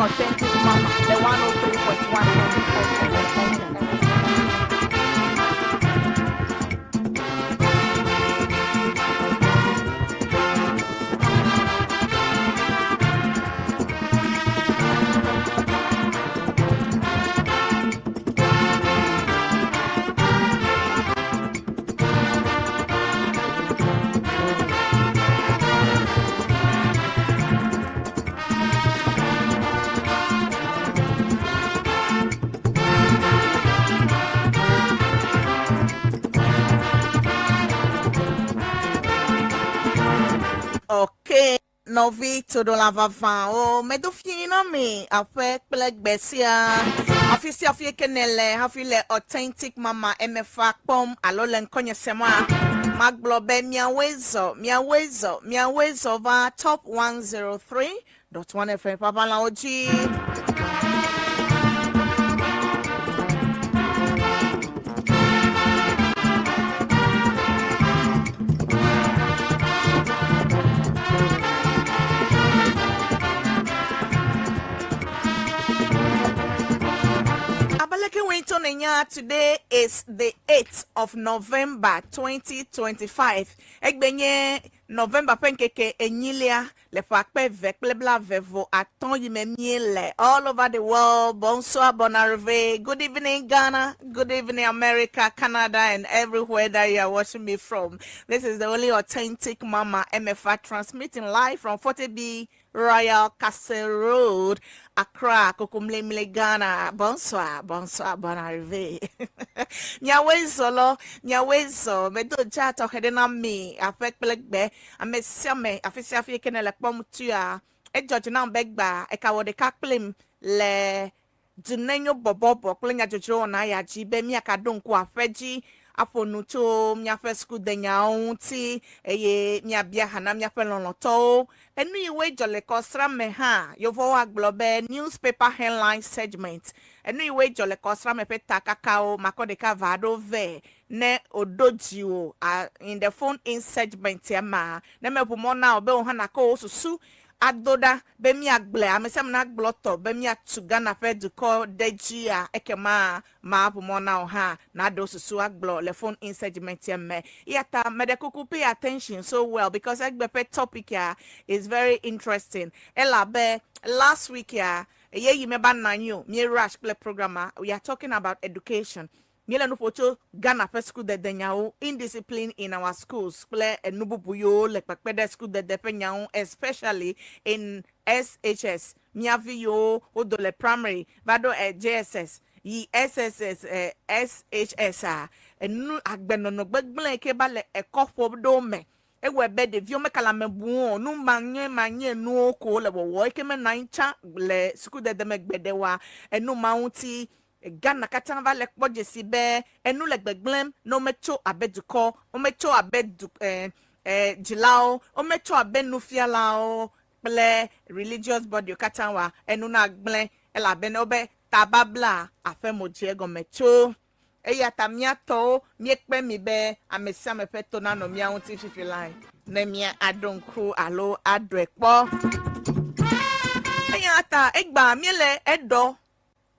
Authentic Mama, the 103.1. Okay, novi to do la vava o medofina me afe plek besia afisi afie kenele hafile authentic mama mfa pom alolen konye sema maglobe miawezo va top 103.1 FM papa la oji. Today is the 8th of November 2025. Egbenye November penkeke enyilia le fakpe veklebla vevo aton yimemiele all over the world. Bonsoir, bon arrivé. Good evening, Ghana. Good evening, America, Canada, and everywhere that you are watching me from. This is the only authentic Mama MFA transmitting live from 40B Royal Castle Road, Accra, Kokumlemle, Ghana. Bonsoir, bon arrivé. Nyawezo, medo jato hedena mi, afek plekbe, ame siame, afisi afi kenele kpomutua, e George na begba, e kawode kaklim le Dunenyo Borborbor, klenya jojo na ya jibe mi akadonku afeji. Afonuto miafe school denya onti eye miabia hana miafe lonoto enu iwe jole kosra meha yovo aglobe newspaper headline segment enu iwe jole kosra me peta kakao makodeka vado ve ne odojiwo in the phone in segment yama ne mepumo na obe ohana ko susu adoda be mi agble amesem na gbloto be mi atuga na fe duko dejia ekema ma apumo na oha na do susu agblo le phone in segment yemme yata medekuku pay attention so well because egbepe topic ya is very interesting ela be last week ya eye yi meba nanyo me rush play programmer. We are talking about education. Miele no pocho Ghana per school de denyao indiscipline in our schools play enububuyo le pekpede school de depenyao especially in SHS miavio odole primary vado JSS yi SSS SHS enu agbenono gbegblen ke ba le ekofo do me ewe be de vio me kala mebu nu manye nu ko le wo ke me nancha le school de demegbedewa enu maunti Ghana katanga le kpoje sibe enu le gbeglem no mecho abeduko o mecho abedu jilao o mecho abenu fialao ple religious body katanwa enu na gble ela benobe tababla afemoje go mecho eya tamia to miekpe mi be amesa mepeto na no mia unti fifi line na mia adonkru alo adrekpo eya ta egba miele edo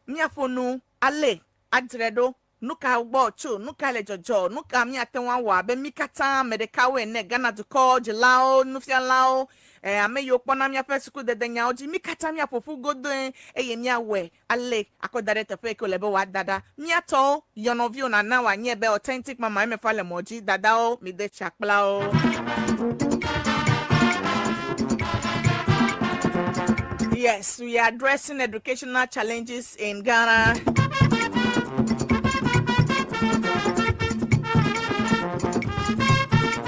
miafonu ale adredo nuka ugbochu nuka le jojo nuka mi atenwa wa be mikata medeka we ne Ghana to call jilao nufialao ameyo pona mi afesku de denya oji mikata mi apofu godon eye mi awe ale akodare tepe ko lebe wa dada mi ato yonovio na wa nye be authentic mama me fale moji dada o mi de chakpla o. Yes, we are addressing educational challenges in Ghana.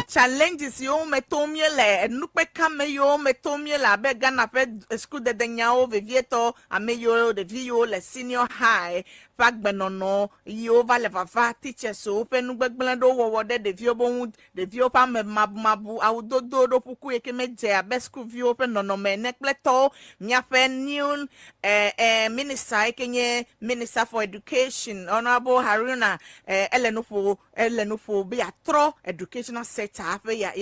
Challenges yo metomiele nupe kame yo metomiele be Ghana pe school de denyao vivieto ameyo de vio le senior high fagbenono yo va le vafa teachers so pe nugbegblendo wo de vio bon de vio pa mabu awdodo do puku eke meje abe school vio pe nono me nekleto nyafe new minister ekenye minister for education honorable Haruna elenufo be atro educational sector afe ya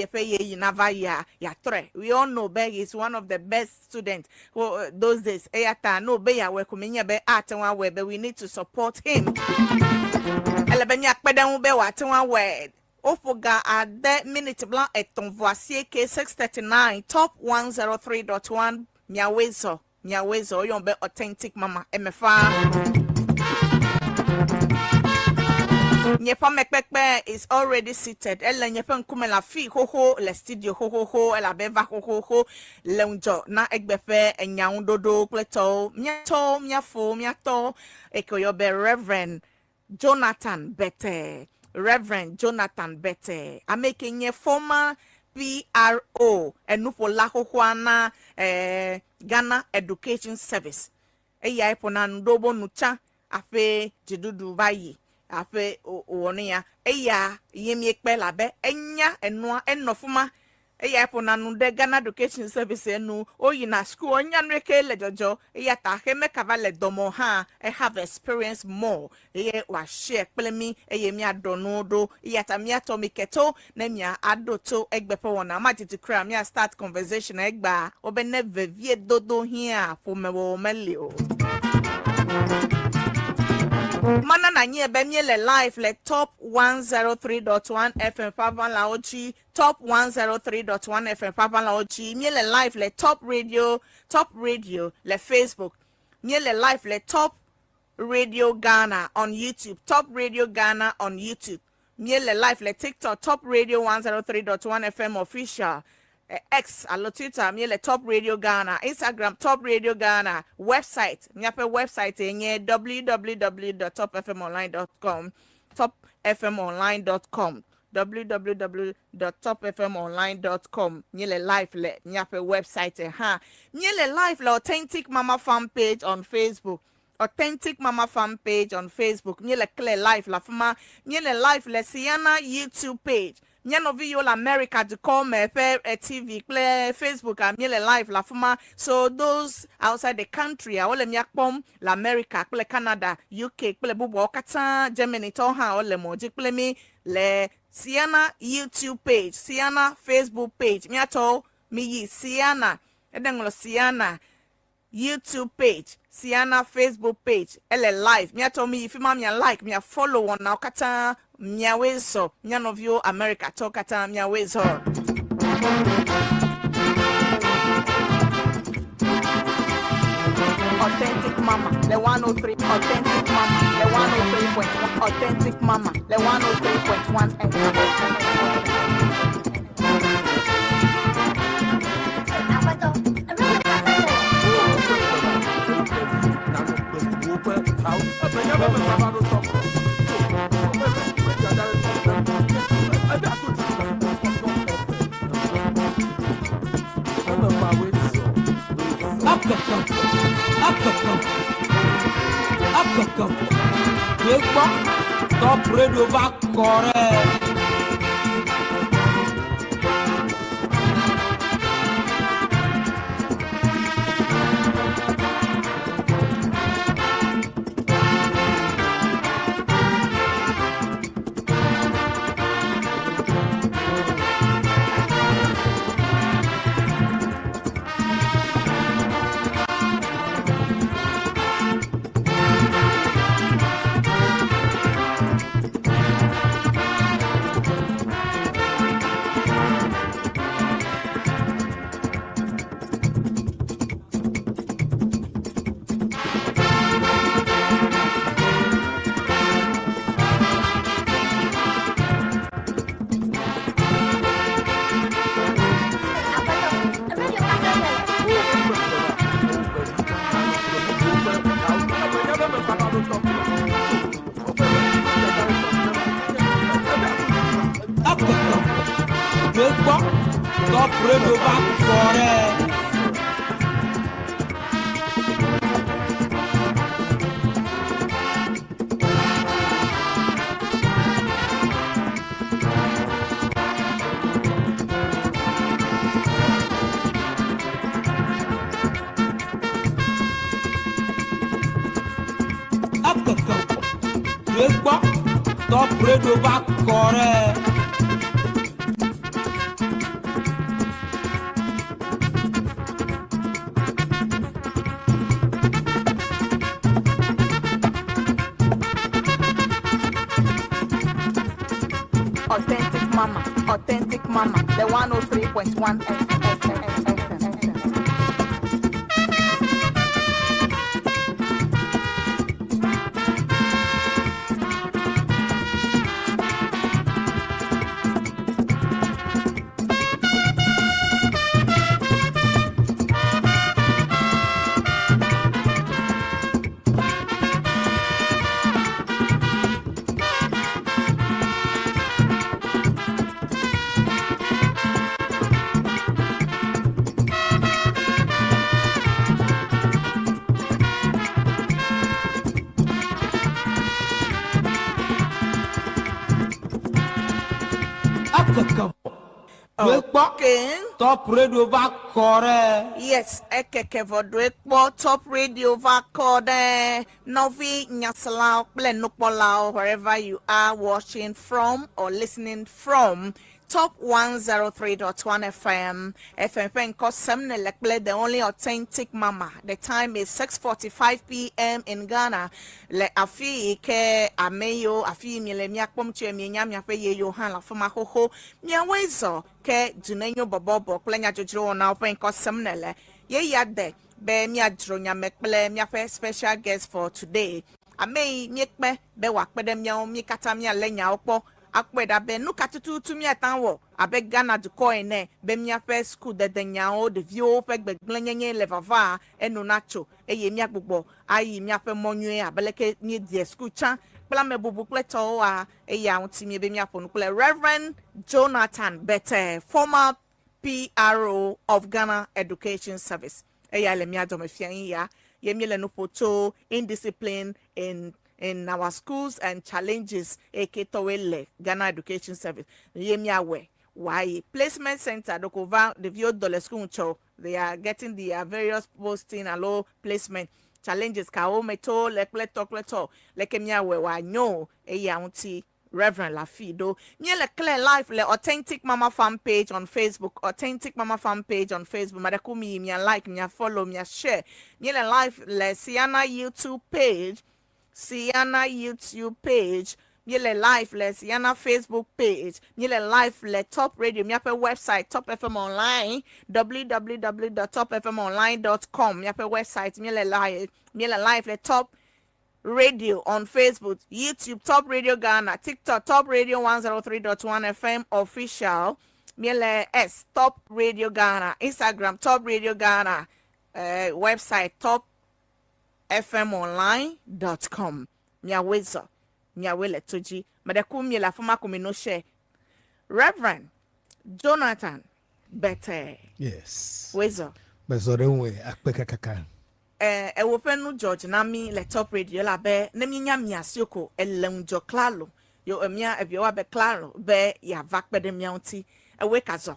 tre. We all know Beg is one of the best students who those days eyata no be ya we kumenya be atenwa we but we need to support him. Elebenya kpeden be wa atenwa we Ofoga at the minute blanc eton voici que 639 top 103.1 miawezo yombe authentic mama MFA. Nyepa mekpekpe is already seated. Ele nyepa nkume la fi ho le studio ho ela beva ho le unjo na egbefe enyaun dodo pleto miato ekoyobe Reverend Jonathan Bete. I'm making a former PRO enupo la hoana Ghana Education Service. Eya epona ndobo nucha afe jidudu bayi. Afe onia eya yemi ekpe labe enya enua enofuma eya epona nunde Ghana Education Service enu oyi na school onya nreke le jojo eya ta heme kavale domo ha have experience more eye wa share plemi eye mi adonodo eya ta mi atomi keto na mi adoto egbepo wona matiti kra mi start conversation egba obene vevie dodo here for mewo melio. Mana na nye be miele live le top 103.1 FM Papa Laochi top 103.1 FM Papa Laochi miele live le top radio le Facebook miele live le top radio Ghana on YouTube top radio Ghana on YouTube miele live le TikTok top radio 103.1 FM official X alo Twitter miele top radio Ghana Instagram top radio Ghana website miape website enye www.topfmonline.com topfmonline.com www.topfmonline.com miele live le miape website ha miele live le authentic mama fan page on Facebook Authentic Mama fan page on Facebook miele clear live la fama miele live le CEANA YouTube page Nyano video America to call me TV play Facebook and miele live la fuma. So those outside the country I ole miakpom la America play Canada UK play bubo kata Germany toha ole moji play me le CEANA YouTube page CEANA Facebook page miato mi yi CEANA edenglo CEANA YouTube page CEANA Facebook page ele live miato mi if ma like me follow one now kata Miawezo, Nyanovio America, Tokata, Miawezo. Authentic Mama, the 103, Authentic Mama, the 103.1, Authentic Mama, the 103.1 Top radio va correct. Top radio va correct. Top radio va correct. Authentic Mama, the 103.1 FM. Okay. Top radio va correct. Yes, ekeke vodrekpo Top Radio va kode Novi Nyasalao Plenupolao, wherever you are watching from or listening from. Top 103.1 FM. FM Kosemne Lekble, the only authentic mama. The time is 6:45 p.m. in Ghana. Le afi ke ameyo afi miele miakpom tue mienya miape ye yohan la fama hoho miawezo ke Dunenyo Borborbor klenya jojo na open Kosemne le ye yade be miadro nyamekple miape special guest for today. Amei miekpe be wakpede miao mikata mia lenya opo akweda be nuka tutu tumi atanwo abeg Ghana du koine be mia first school de denyao de vio peg be glenyenye levava enu nacho eye mia gbogbo ayi mia fe monue abeleke ni die school chan pla me bubu pleto a eye awti mi be mia ponu Reverend Jonathan Bete, former PRO of Ghana Education Service. Eye le mia do me fian ya ye mi le no poto indiscipline in our schools and challenges eketowele Ghana Education Service. Yemiawe why placement center dokova the view dollar school cho they are getting the various posting and low placement challenges ka o meto lekleto lekemiawe wa nyo eyaunti Reverend Lafido. Miele clear life le Authentic Mama fan page on Facebook. Authentic Mama fan page on Facebook. Madakumi mia like, mia follow, mia share. Miele life le CEANA YouTube page. CEANA YouTube page. miele live le CEANA Facebook page, miele live le Top Radio, miape website Top FM Online, www.topfmonline.com, miape website miele live le Top Radio on Facebook, YouTube Top Radio Ghana, TikTok Top Radio 103.1 FM official, miele S Top Radio Ghana, Instagram Top Radio Ghana, website topfmonline.com. Miawezo miawele toji madeku miela fuma kumino she Reverend Jonathan Bete. Yes. Wezo. Bezorewe akpeka kaka. Ewopenu George nami le Top Radio la be neminya miasioko elenjo klalo yo emia ebiwa be klalo be ya vakbe de mianti ewe kazo.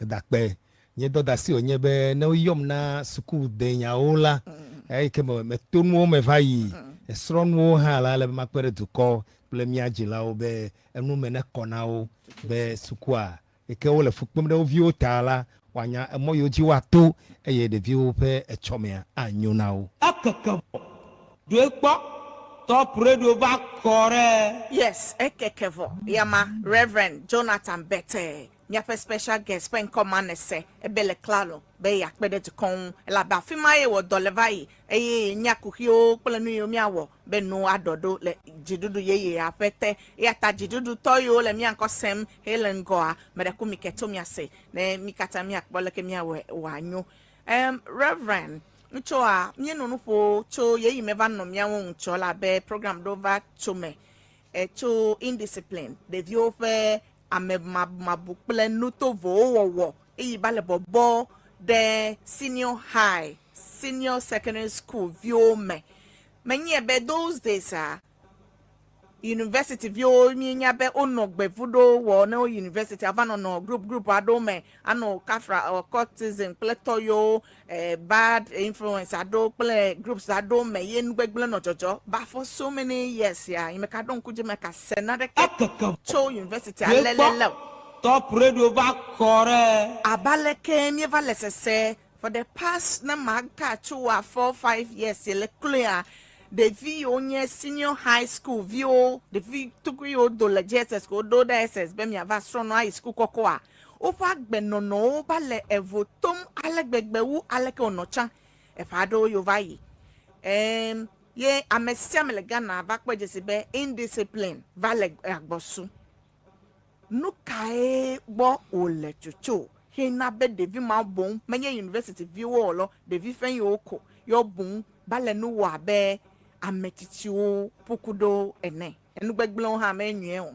Dakbe nye doda si onye be na oyom na suku de nyaola kemo me tonu me vai esronu ha la le makpere duko ple miagila obe enu me ne konao be sukua eke wo le fukpem de ovio tala wanya emoyo ji wato eye de vio pe echomea anyunao akaka do gbo Top Radio va kore. Yes, ekekevo yama Reverend Jonathan Bete. Nyafe special guest pen command se ebele klalo be yakpede to kon la ba fimaye wo dolevai nyakuhio planu yo miawo be no adodo le jidudu yeye apete yata jidudu toyo le mianko sem helen goa medeku miketo miase ne mikata mi akbole ke miawe wanyo Reverend nchoa nyeno nupo cho yeyi meva no miawo ncho la be program dova chome cho indiscipline de viope ame mabukple nuto wo bale bobo the senior high senior secondary school view me menye be those days university view mi nya be onogbe vudo wo no university avano no group ado me ano kafra or cultism pletoyo bad influence ado play groups ado me yen gbegbele no jojo but for so many years imeka don kuje meka senade cho university alelele Top Radio va kore. abaleke mi valesese for the past na magka chua 4-5 years le clear the vi onye senior high school vio the vi tukuyo do le JSS ko do da SS be mi ava strono high school kokoa ofa gbenono ba le evotom alegbegbewu aleke onocha e fado yo vai ye amesia melegana ava pejese be indiscipline vale agbosu nukae bo ole chuchu hina be devi ma bon menye university view olo devi fen yoko yo bon bale nu wa be ametichiwo pokudo ene enu gbegblon ha menwe o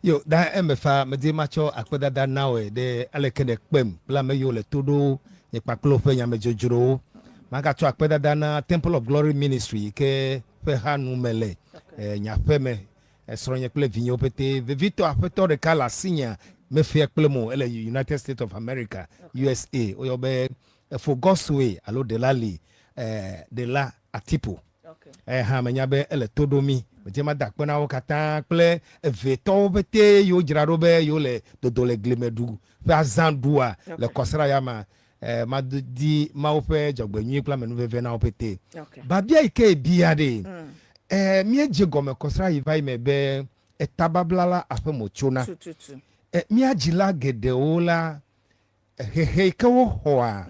yo da emefa medi macho akpeda da nawe de alekene kpem bla me yo le todo ye paklo fe nya mejojoro maka cho akpeda da na Temple of Glory Ministry ke fe hanu mele nya fe me esronye kple vinyo pete vivito afeto de kala sinya me fe kple mo ele United States of America USA oyobe for God's way alo de lali de la atipo ha menya be ele todomi bejema dakpena wo kata kple veto bete yo jirado be yo le dodole glemedu fe azandua le kosra yama ma di ma ope jogbenyi kla menu veve na opete ba bia ike biade mi eje gome kosra yivai mebe etabablala afemochona mi ajila gedeola hehe kawo hoa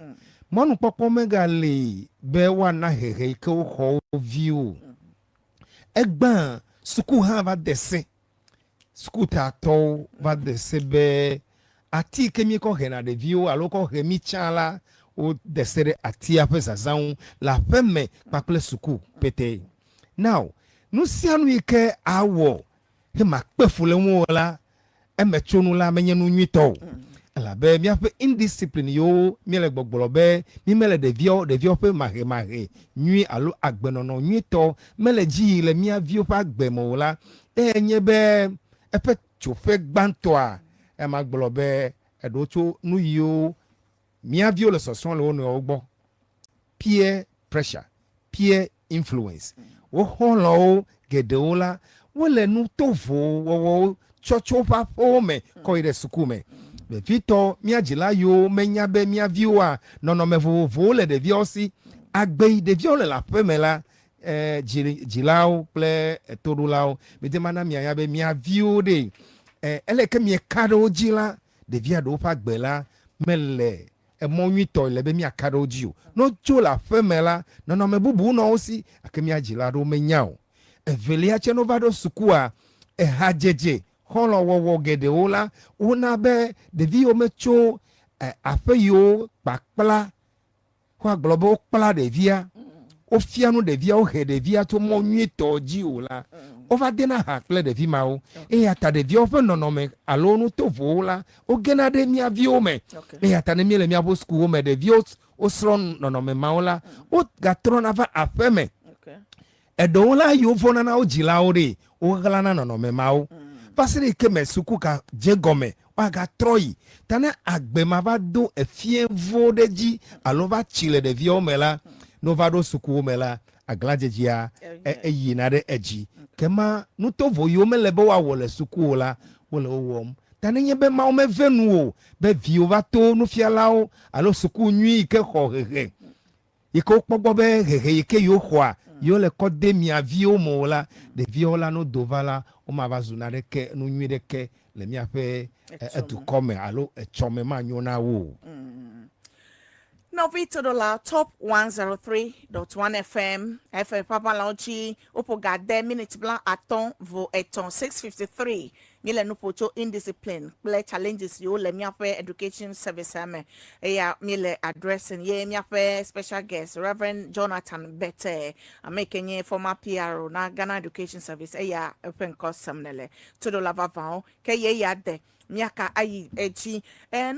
manu popo mega le be wana hehe kawo ho view egban suku ha va dese suku ta to va dese be ati kemi ko hena de view aloko hemi chala o desere ati apesa zan la femme paple suku pete now no sianu ike awo he makpefule wala emechonu la menye nu nwito la be mi ape indiscipline yo mi le gbogboro be mi mele de vio pe mahe nwi alo agbenono nwito mele ji le mi avio pa gbemo la enye be epe chofe gbanto a e magboro be edocho nu yo mi avio le soson le onu ogbo peer pressure peer influence wo holo gedeola wole nu tovo wo chocho pa fome ko ire sukume be vito mi ajila yo menya be mi avioa no me vovo le de viosi agbe de viole la femela jilao ple todulao medemana mia be mia view de ele ke mia kado jila de via do pa gbela mele mo nyito le be mia kado jiu no jola femela no me bubu no osi ake mia jila do menyao velia chenovado sukua hajeje holo wo gede ola una be de vio mecho afeyo pakpla kwa globo kpla de via o fianu de via o he de via to mo nyito ji ola o va dena hakle de vi mao e ata de via o fe no me alonu to vola o gena de mia vio me e ata ne mi le mia bo school me de via o sron no me maola o gatrona va afeme edola yo fona na o jila ore o galana no me mao pasere ke me suku ka jegome wa ga troi tana agbema va do efie vodeji alova chile de via o mela no vado suku mela aglajejia yinade eji kema no to voyo melebo wa wole suku la wole owom tane nye be ma o me venu o be vi o va to no fialao alo suku nwi ke ho hehe iko pogbo be hehe ke yo hwa yo le kode mi avio mo la de viola no dovala o ma va zunade ke no nwi de ke le mi ape etu come alo echome ma nyona wo. Novito Dola top 103.1 FM FM Papa Launchi Opo Gade minute blanc aton vo eton 653 Mile nupocho indiscipline play challenges yo le miape education service ame ya mile addressing ye miape special guest Reverend Jonathan Bette amakenye former PRO na Ghana Education Service ya open course samnele to do lava vao ke ye ya de miaka ayi echi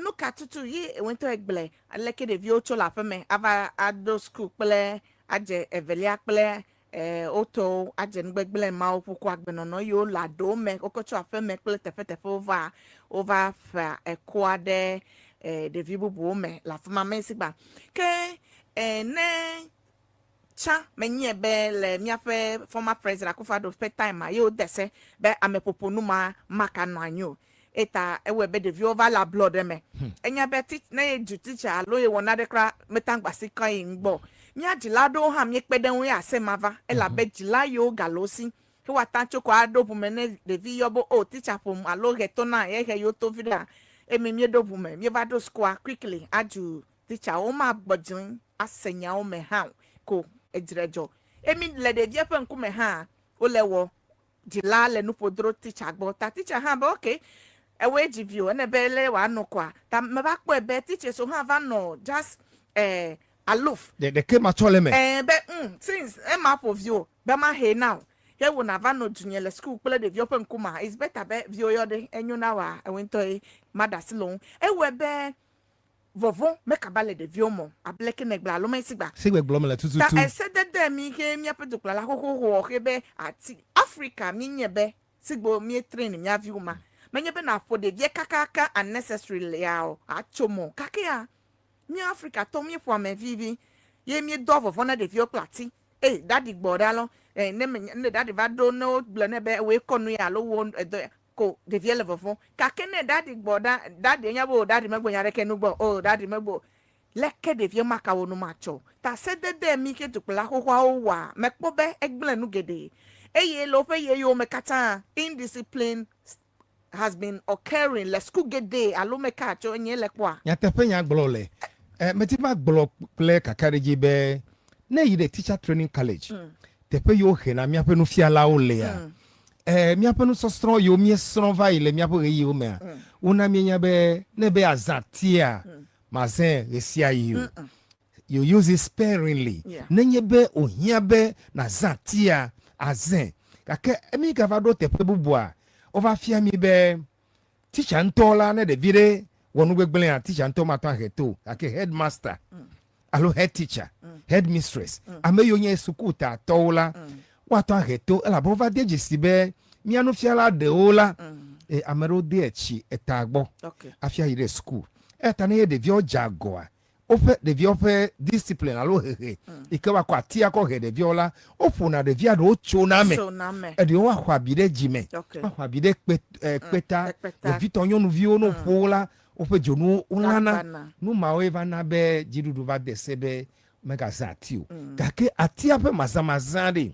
nuka tutu yi wento egbele aleke de vio chola feme ava ado school pele aje evelia pele oto aje ngbele ma opuku agbeno no yo lado me okocho afeme pele tefe over fa ekwade de vibubu me la fama mesigba ke ne cha menye be le miafe former president Akufo-Addo pe time yo dese be amepoponu ma maka no anyo eta ewe be de over la blood me enya be na ye du teacher alo ye wona de kra metangba sikan ngbo mi agilado ha mi peden we asemava ela be gila yo galosi ke watancho ko ado pumene de vi yobo o teacher pum alo retona ye he yo to vida emi mi do pume mi va do square quickly aju teacher o ma gbojin asenya o me ha ko ejirejo emi le de vie pen ku me ha o lewo gila le nu podro teacher gbo ta teacher ha ba okay ewe jivio na bele wa no kwa ta me ba po ebe teacher so ha va no just aloof de ke ma chole me be since map of you be ma he now here we na va no junior le school play de viopen kuma is better be vio yo de enyu na wa wento madasilon ewe be vovo make abale de viomo ableke negba lo me sigba blom la tutu ta esede de mi ke mi apedukla la ho ke be ati Africa mi nyebe sigbo mi train mi aviuma menye be na for de vie kakaka unnecessarily ya achomo kakea mi Africa to mi fo me vivi ye mi dovo fona de vie plati daddy gboda lo ne daddy va do no blene be we konu ya lo won ko de vie level fon kakene daddy gboda daddy nyabo daddy megbo yare kenu gbo daddy megbo leke de vie maka wonu macho ta se de mi ke tukla hohwa owa mekpo be egblenu gede eye lo fe ye yo mekata indiscipline has been occurring. Let's go get day. Alo me kacho nye lekwa. Ya tepe nya glole. Metiba glo play kakariji be. Ne yide teacher training college. Tepe yo hena miape no fiala ole ya. Miape no sostro yo mie sronva ile miape re yo me. Una mienya be ne be azatia. Mazen resia you. You use it sparingly. Nenye be ohia be na zatia azen. Kake emi gavado tepe bubwa. Over fear me be teacher ntola na de vire wonu gbegbele a teacher ntoma to aheto like headmaster alo head teacher headmistress ameyo nye sukuta tola wato aheto ela bova de jisibe mi anu fiala de ola amero de echi etagbo afia ire school etane de vio jagoa ofe de vio fe discipline alo hehe ikewa kwa tia ko he de viola ofuna de via do choname e de wa kwa bide jime kwa bide peta de vitonyo nu vio no pola ofe jonu unana nu mawe va na be jidudu va de sebe mega zatio kake atia pe mazamazade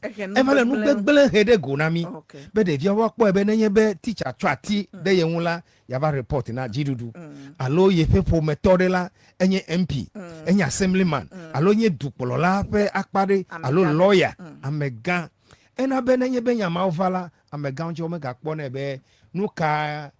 Eke evale nu gbegbele hede gonami Okay. be de via wakpo ebe nenye be teacher twati de yenwula ya va report na jidudu alo ye people methode la enye MP enye assemblyman alo nye dupolola pe akpade alo lawyer amega ena be nenye be nya maovala amega onje omega kpo na be nu ka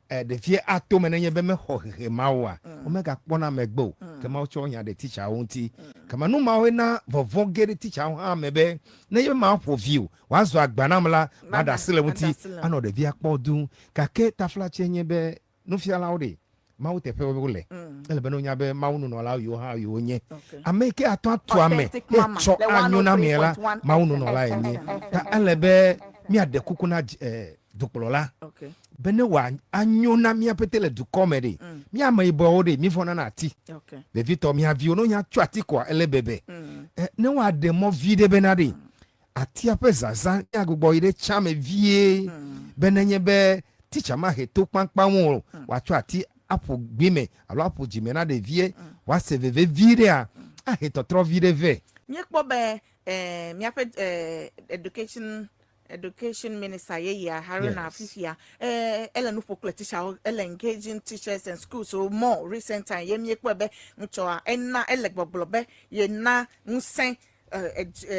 de vie ato me nenye be me ho he mawa omega kpo na megbo kama ocho nya de teacher wonti kama nu mawe na vovogere teacher ha mebe na ye ma for view wazo agbanamla mada selemuti ano de vie akpo dun kake tafla chenye be nu fiala ode mawu tepe wole ele be no nya be mawu no la yo ha yo nye ameke ato ato ame cho anyo na miela mawu no la enye ta ele be mi ade kukuna dukolola Okay. bene wa anyo na mi apetele du comedy mi ama ibo ode mi fona na ati Okay. be Victor mi avio no nya twati kwa ele bebe ne wa de mo vide benade ati apezaza ya gbogbo ide chame vie benenye be teacher ma he to pampa won wa twati apo gbime alo apo jimena de vie wa se veve vide a he to tro vide ve Nye kpo be mi apet education minister ye Haruna Afifia ela no pokle teacher ela engaging teachers and schools so more recent time ye mi kpo be ncho enna ele gboblobe ye na nsen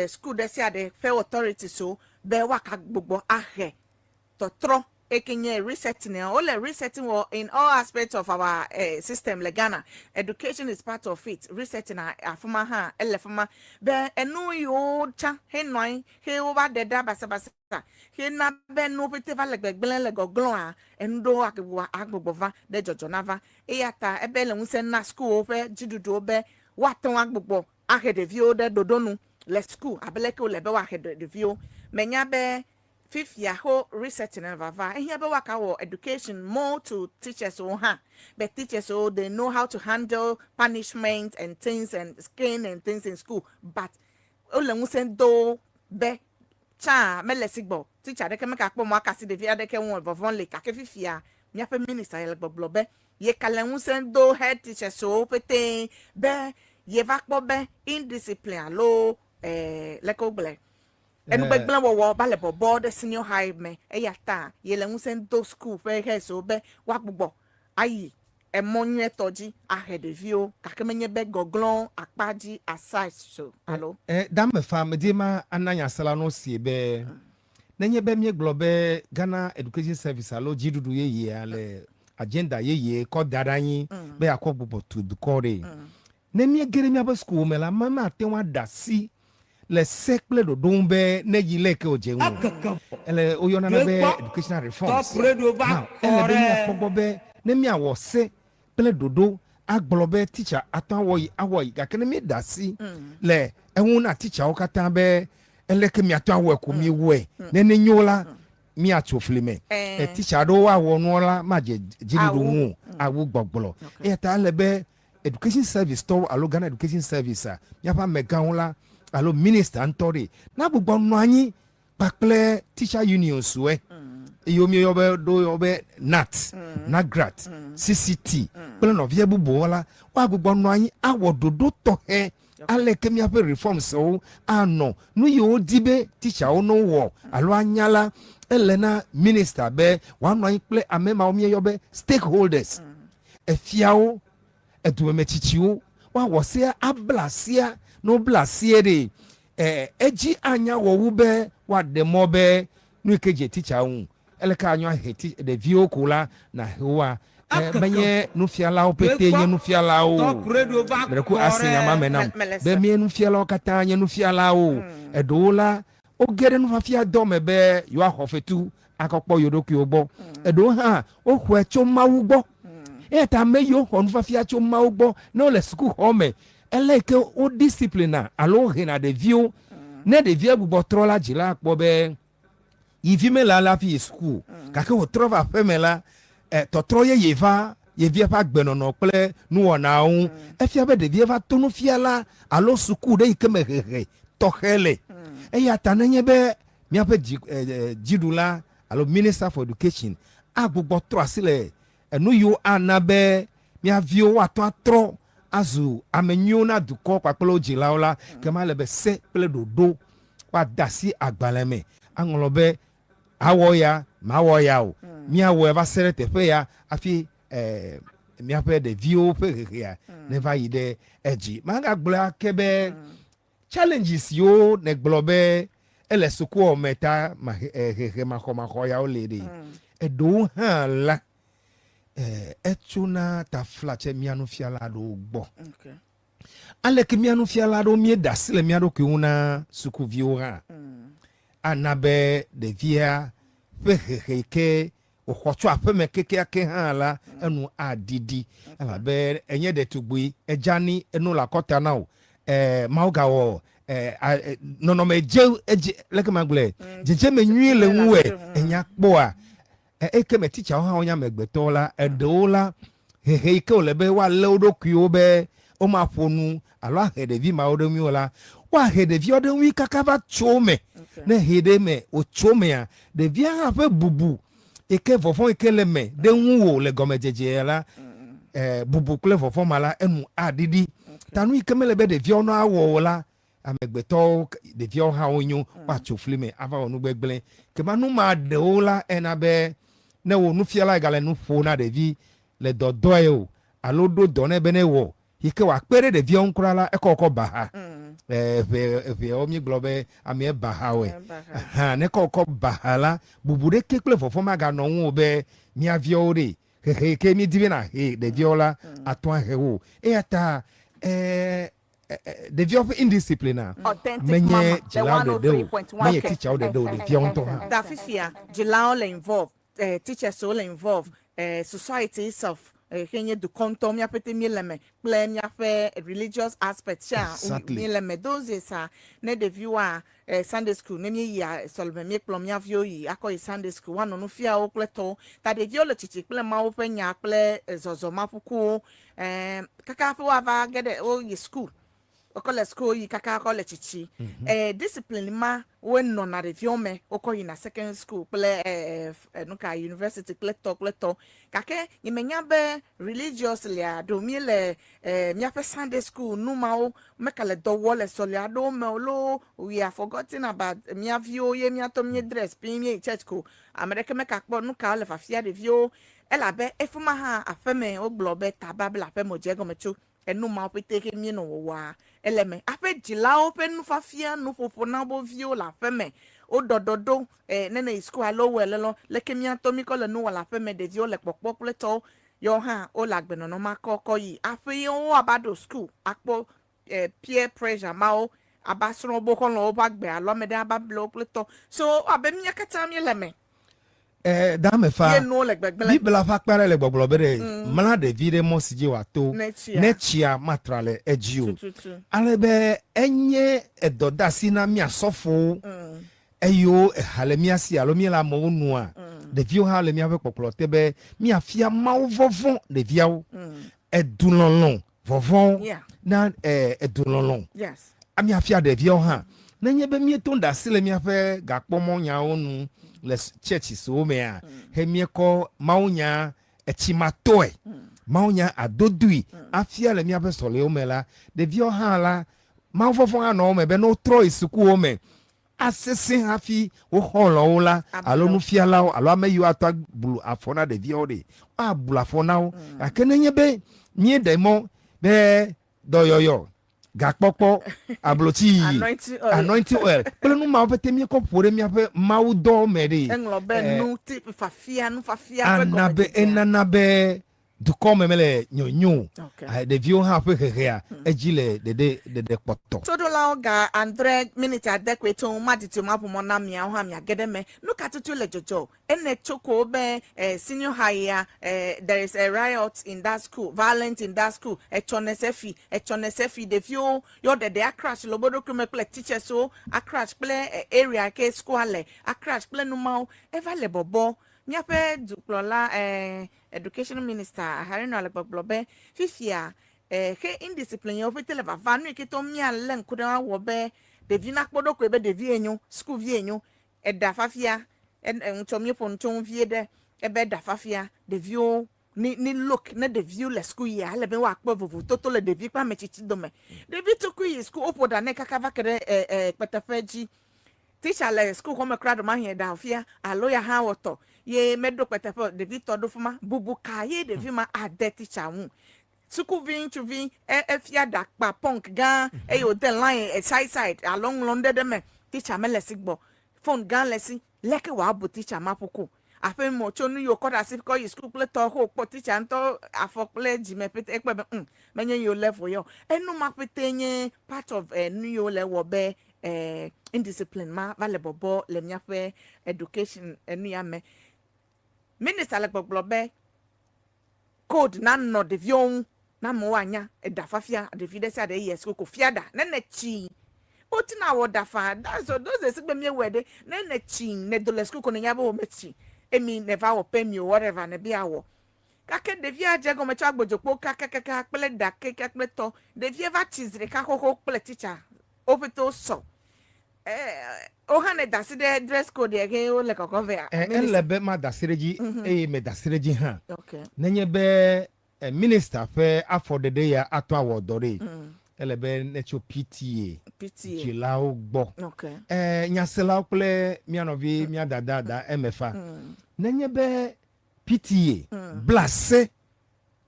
school de sia de fair authority so be waka gbogbo ahe totro ekenye resetting all resetting in all aspects of our system le Ghana. Education is part of it. Resetting afuma ha elefuma be enu yo cha he noin he over the da basa he na be no peteva le gbegble le goglon a endo agbogbo de jojonava eyata ebe le unse na school fe jidudu be waton agbogbo ahede vio de dodonu le school abeleke le be wa ahede vio menya be Fifia ho resetting and vava. And here be waka wo education more to teachers but teachers they know how to handle punishment and things and skin and things in school. But ole musen do be cha melesigbo teacher de ke make akpo mo akasi de via de ke won vovon le ka ke fifia mi ape minister ele gbogbo be ye kale musen do head teacher so pete be ye vakpo be indiscipline lo leko ble enu gbegble wo ba le bobo de senior high me eyata ye le musen do school fe he so be wa gbogbo ayi emonye toji ahead of you kakemenye be goglon akpaji aside so allo dam me fam di ma ananya sala no sie be nenye be mi globe Ghana Education Service allo jidudu ye ale agenda ye ko dadanyi be akogbo to the core ne mi gere mi aba school me la mama atenwa dasi le sekple do dombe ne yile ke ojenwu ele oyona na be educational reforms now ele be mi akogbo be ne mi awose ple dodo agbolobe teacher atanwoyi awoyi gakene mi dasi le ehun na teacher okata be eleke mi atanwo ko mi we ne ne nyola mi atofle me teacher do wa wonu la maje jidudu mu awu gbogbolo ta le be education service to alo Ghana Education Service ya pa megaunla alo minister antori na gbogbo no anyi pakle teacher unions we yomi yobe do yobe nat nagrat CCT plan of yebubo wala wa gbogbo no anyi awododo to he ale kemi ape reforms so ano nu yo dibe teacher ono wo alo anyala elena minister be wa no anyi play amema omi yobe stakeholders efiawo edumechichiwo wa wose ablasia no blasie de eji anya wo wube wa demo be nu keje teacher hu eleka anyo heti de vio kula na hewa benye nu fiala opete nye nu fiala o mereku asenya mamenam be me nu fiala okata nye nu fiala o edola ogere nu fafia do me be yo ahofetu akokpo yodoku ogbo edo ha ohwe chomawu gbo eta me yo honu fafia chomawu gbo no le school home eleke o discipline alo hena de vio ne de via bubo trola jila akpo be yivi me la fi school kake o trova femela to troye yeva yevia pa gbenono ple nu ona un efia be de via va tonu fiala alo school de ikeme hehe to hele ya tanenye be mi ape jidula alo minister for education agbogbo tro asile enu yo anabe mi avio wa to atro azu amenyo na dukɔ kpakple dzilawo la kema le be se kple ɖoɖo woada asi agbalẽ me aŋlɔ be awɔ ya mawɔ ya o miawɔ va se ɖe teƒe ya afi miaƒe ɖeviwo ƒe hehea ne va yi ɖe edzi magagblɔ ake be challenges yiwo ne gblɔ be ele sukuwɔ me ta hehe maxɔmaxɔ yawo le ɖe eɖewo hã la etsona tafla tse mia nufiala aɖewo gbɔ aleke mia nufiala aɖewo mieda asi le mia ɖokuiwo na sukuviwo hã ana be ɖevia ƒe hehe ke wòxɔ tso aƒeme kekeake hã la enu adidi elabe enye ɖetugbui edzani eno le akɔta na o mawo gawɔ nɔnɔme edze leke ma gblɔe dzedzeme nyui le ŋue enya kpɔa eke me titsawo hã wonya amegbetɔwo la eɖewo la hehe yi ke wòle be woalé wo ɖokuiwo be womaƒo nu alo ahe ɖevi mawo ɖe ŋui o la woahe ɖeviwo ɖe ŋui kaka va tso me ne he ɖe me wòtso mea ɖevia hã ƒe bubu yi ke vɔvɔ yi ke le me ɖe ŋuwo le gɔmedzedze la bubu kple vɔvɔ ma la enu aɖiɖi ta nu yi ke mele be ɖeviawo no awɔ o la amegbetɔwo ɖeviawo hã wonyo woatso fli me ava wɔ nugbegblẽ kema nu ma ɖewo la ena be ne wo nufiala gale nu ƒo na ɖevi le dɔdɔe o alo ɖo dɔ ne be ne wɔ yi ke wòakpe ɖe ɖeviawo ŋu kura la ekɔ ba ha eʋeawo mígblɔ be amie ba ha wɔe ne kɔ ba ha la bubu ɖeke kple vɔvɔ maganɔ ŋu be miaviawo ɖe hehe ke mi di be na he ɖeviawo la atɔ ahe wo eya ta ɖeviawo ƒe indisciplina menye dzilawo ɖeɖe o menye teacherwo ɖeɖe o ɖeviawo ŋutɔ hã da fifia dzilawo le involve teachers wo le involve society itself henye dukɔntɔ miaƒete mi le me kple miaƒe religious aspect sia mi le me those days ne ɖeviwoa Sunday school ne mi yi sɔleme mi kplɔ miaviwo yi akɔ yi Sunday school woanɔ nu fia wo kple tɔwo ta ɖeviwo le tsitsi kple mawo ƒe nya kple zɔzɔma ƒukuwo kaka ƒe woava ge ɖe wo yi school wokɔ le school yi kaka kɔ le tsitsi discipline ma wonɔna ɖeviwo me wokɔ yina second school kple nuka university kple tɔ gake nyemenya be religious lia ɖo mi le miaƒe Sunday school numawo meka le dɔ wɔ le sɔlia aɖewo me lo we are forgotten about miaviwo ye miatɔ mi dress pi mi church ko ame ɖeke meka kpɔ nuka le fafia ɖeviwo elabe efuma hã aƒeme wogblɔ be taba be le aƒeme dze gɔme tso enu mawo ƒete ke mi nɔ wɔwɔa ele me aƒe dzilawo ƒe nufafia nuƒoƒo na wo viwo le aƒe me wo dɔdɔɖo nene yi school alo wɔ lelo leke miatɔ mi kɔ le nu wɔ le aƒe me ɖeviwo le kpɔkpɔ kple tɔwo yewo hã wo le agbenɔnɔ ma kɔkɔ yi aƒe yewo aba ɖo school akpɔ peer pressure mawo aba srɔ̃ wo xɔlɔwo ƒe agbe alo ame ɖe aba ble wo kple tɔ so abe mia katã mi le me dame fa bibla fa kpara le gbɔgblɔ be ɖe mla ɖevi ɖe mɔ si dzi wòato ne tsia matra le edzi o ale be enye edɔdeasi na mia sɔfowo eyiwo eha le mia si alo mia le amewo nua ɖeviwo hã le miaƒe kpɔkplɔ te be miafia mawo vɔvɔ ɖeviawo edulɔlɔ vɔvɔ na edulɔlɔ miafia ɖeviawo hã nenye be mieto ɖe asi le miaƒe gakpɔmɔ nyawo nu le church so mea he miekɔ mawunya etsimatɔe mawunya adodui afia le miaƒe sɔlewo me la ɖeviawo hã la mawuvɔvɔ hã nɔ wo me be ne wotrɔ yi sukuwo me asese hafi woxɔ lɔwo la alo nufialawo alo ame yiwo atɔ blu afɔ na ɖeviawo ɖe ablu afɔ na wo gake nenye be mieɖe mɔ be dɔyɔyɔ gakpɔkpɔ ablotsi anointing oil kple nu mawo ƒete miekɔ ƒo ɖe miaƒe mawu dɔ me ɖe ana be enana be dukɔ me mele nyonyo ɖeviwo hã ƒe hehea edzi le ɖeɖe kpɔtɔ todolawo ga andre minute adekwe to madito mapomɔ na miawo hã miage ɖe me nu ka tutu le dzɔdzɔ ene tsoko be senior high ya there is a riot in that school violent in that school etsɔnesefi ɖeviwo yɔ ɖeɖe acrash le woɖokui me kple teachers wo acrash kple area ke school le acrash kple numawo eva le bɔbɔ miaƒe dukplɔla education minister aharino le gbɔgblɔ be fifia ke indiscipline yewo ƒete le vava nu ke to mia le ŋku ɖe awɔ be ɖevi nakpɔ ɖokui be ɖevi enyo school vi enyo eɖa fafia ŋutsɔ mi ƒo ŋutsɔ vie ɖe ebe ɖa fafia ɖeviwo ni look na the view le school ya le be wa akpo vovo toto le the view pa mechichi do me the view to ku school opoda ne kaka va kere petafeji teacher le school ko me krado ma here da ofia alo ya ha woto ye medo petefe the view to do fuma bubu ka ye the view ma ade teacher hu suku vin to vin fia da pa punk gan yo the line side along London de me teacher me le sigbo phone gan le si leke wa bu teacher ma poko afen mo chonu yo koda si ko school play to ho po teacher nto afokle jime pete ekpe menye yo level yo enu ma pete nye part of nu yo level be indiscipline ma vale bobo le miafe education enu ya me minister le gbogbo be code na no de vion na mo anya edafafia de fidese ade yes ko fiada na na chi otina wo dafa that's those sigbe me wede na na chi ne dole school ko nya bo mechi emi never wo pay me or whatever na bia wo kake de via jego mecho agbojokpo kaka pele da keke pleto de via va chizre ka koko pele teacher opito so o hane daside dress code ege o le kokove lebe ma dasireji me dasireji ha okay nenye be minister fe afford de ya ato awodore elebe necho PTA jilao gbo okay nyasela ple mianovi miadada MFA nenye be PTA blase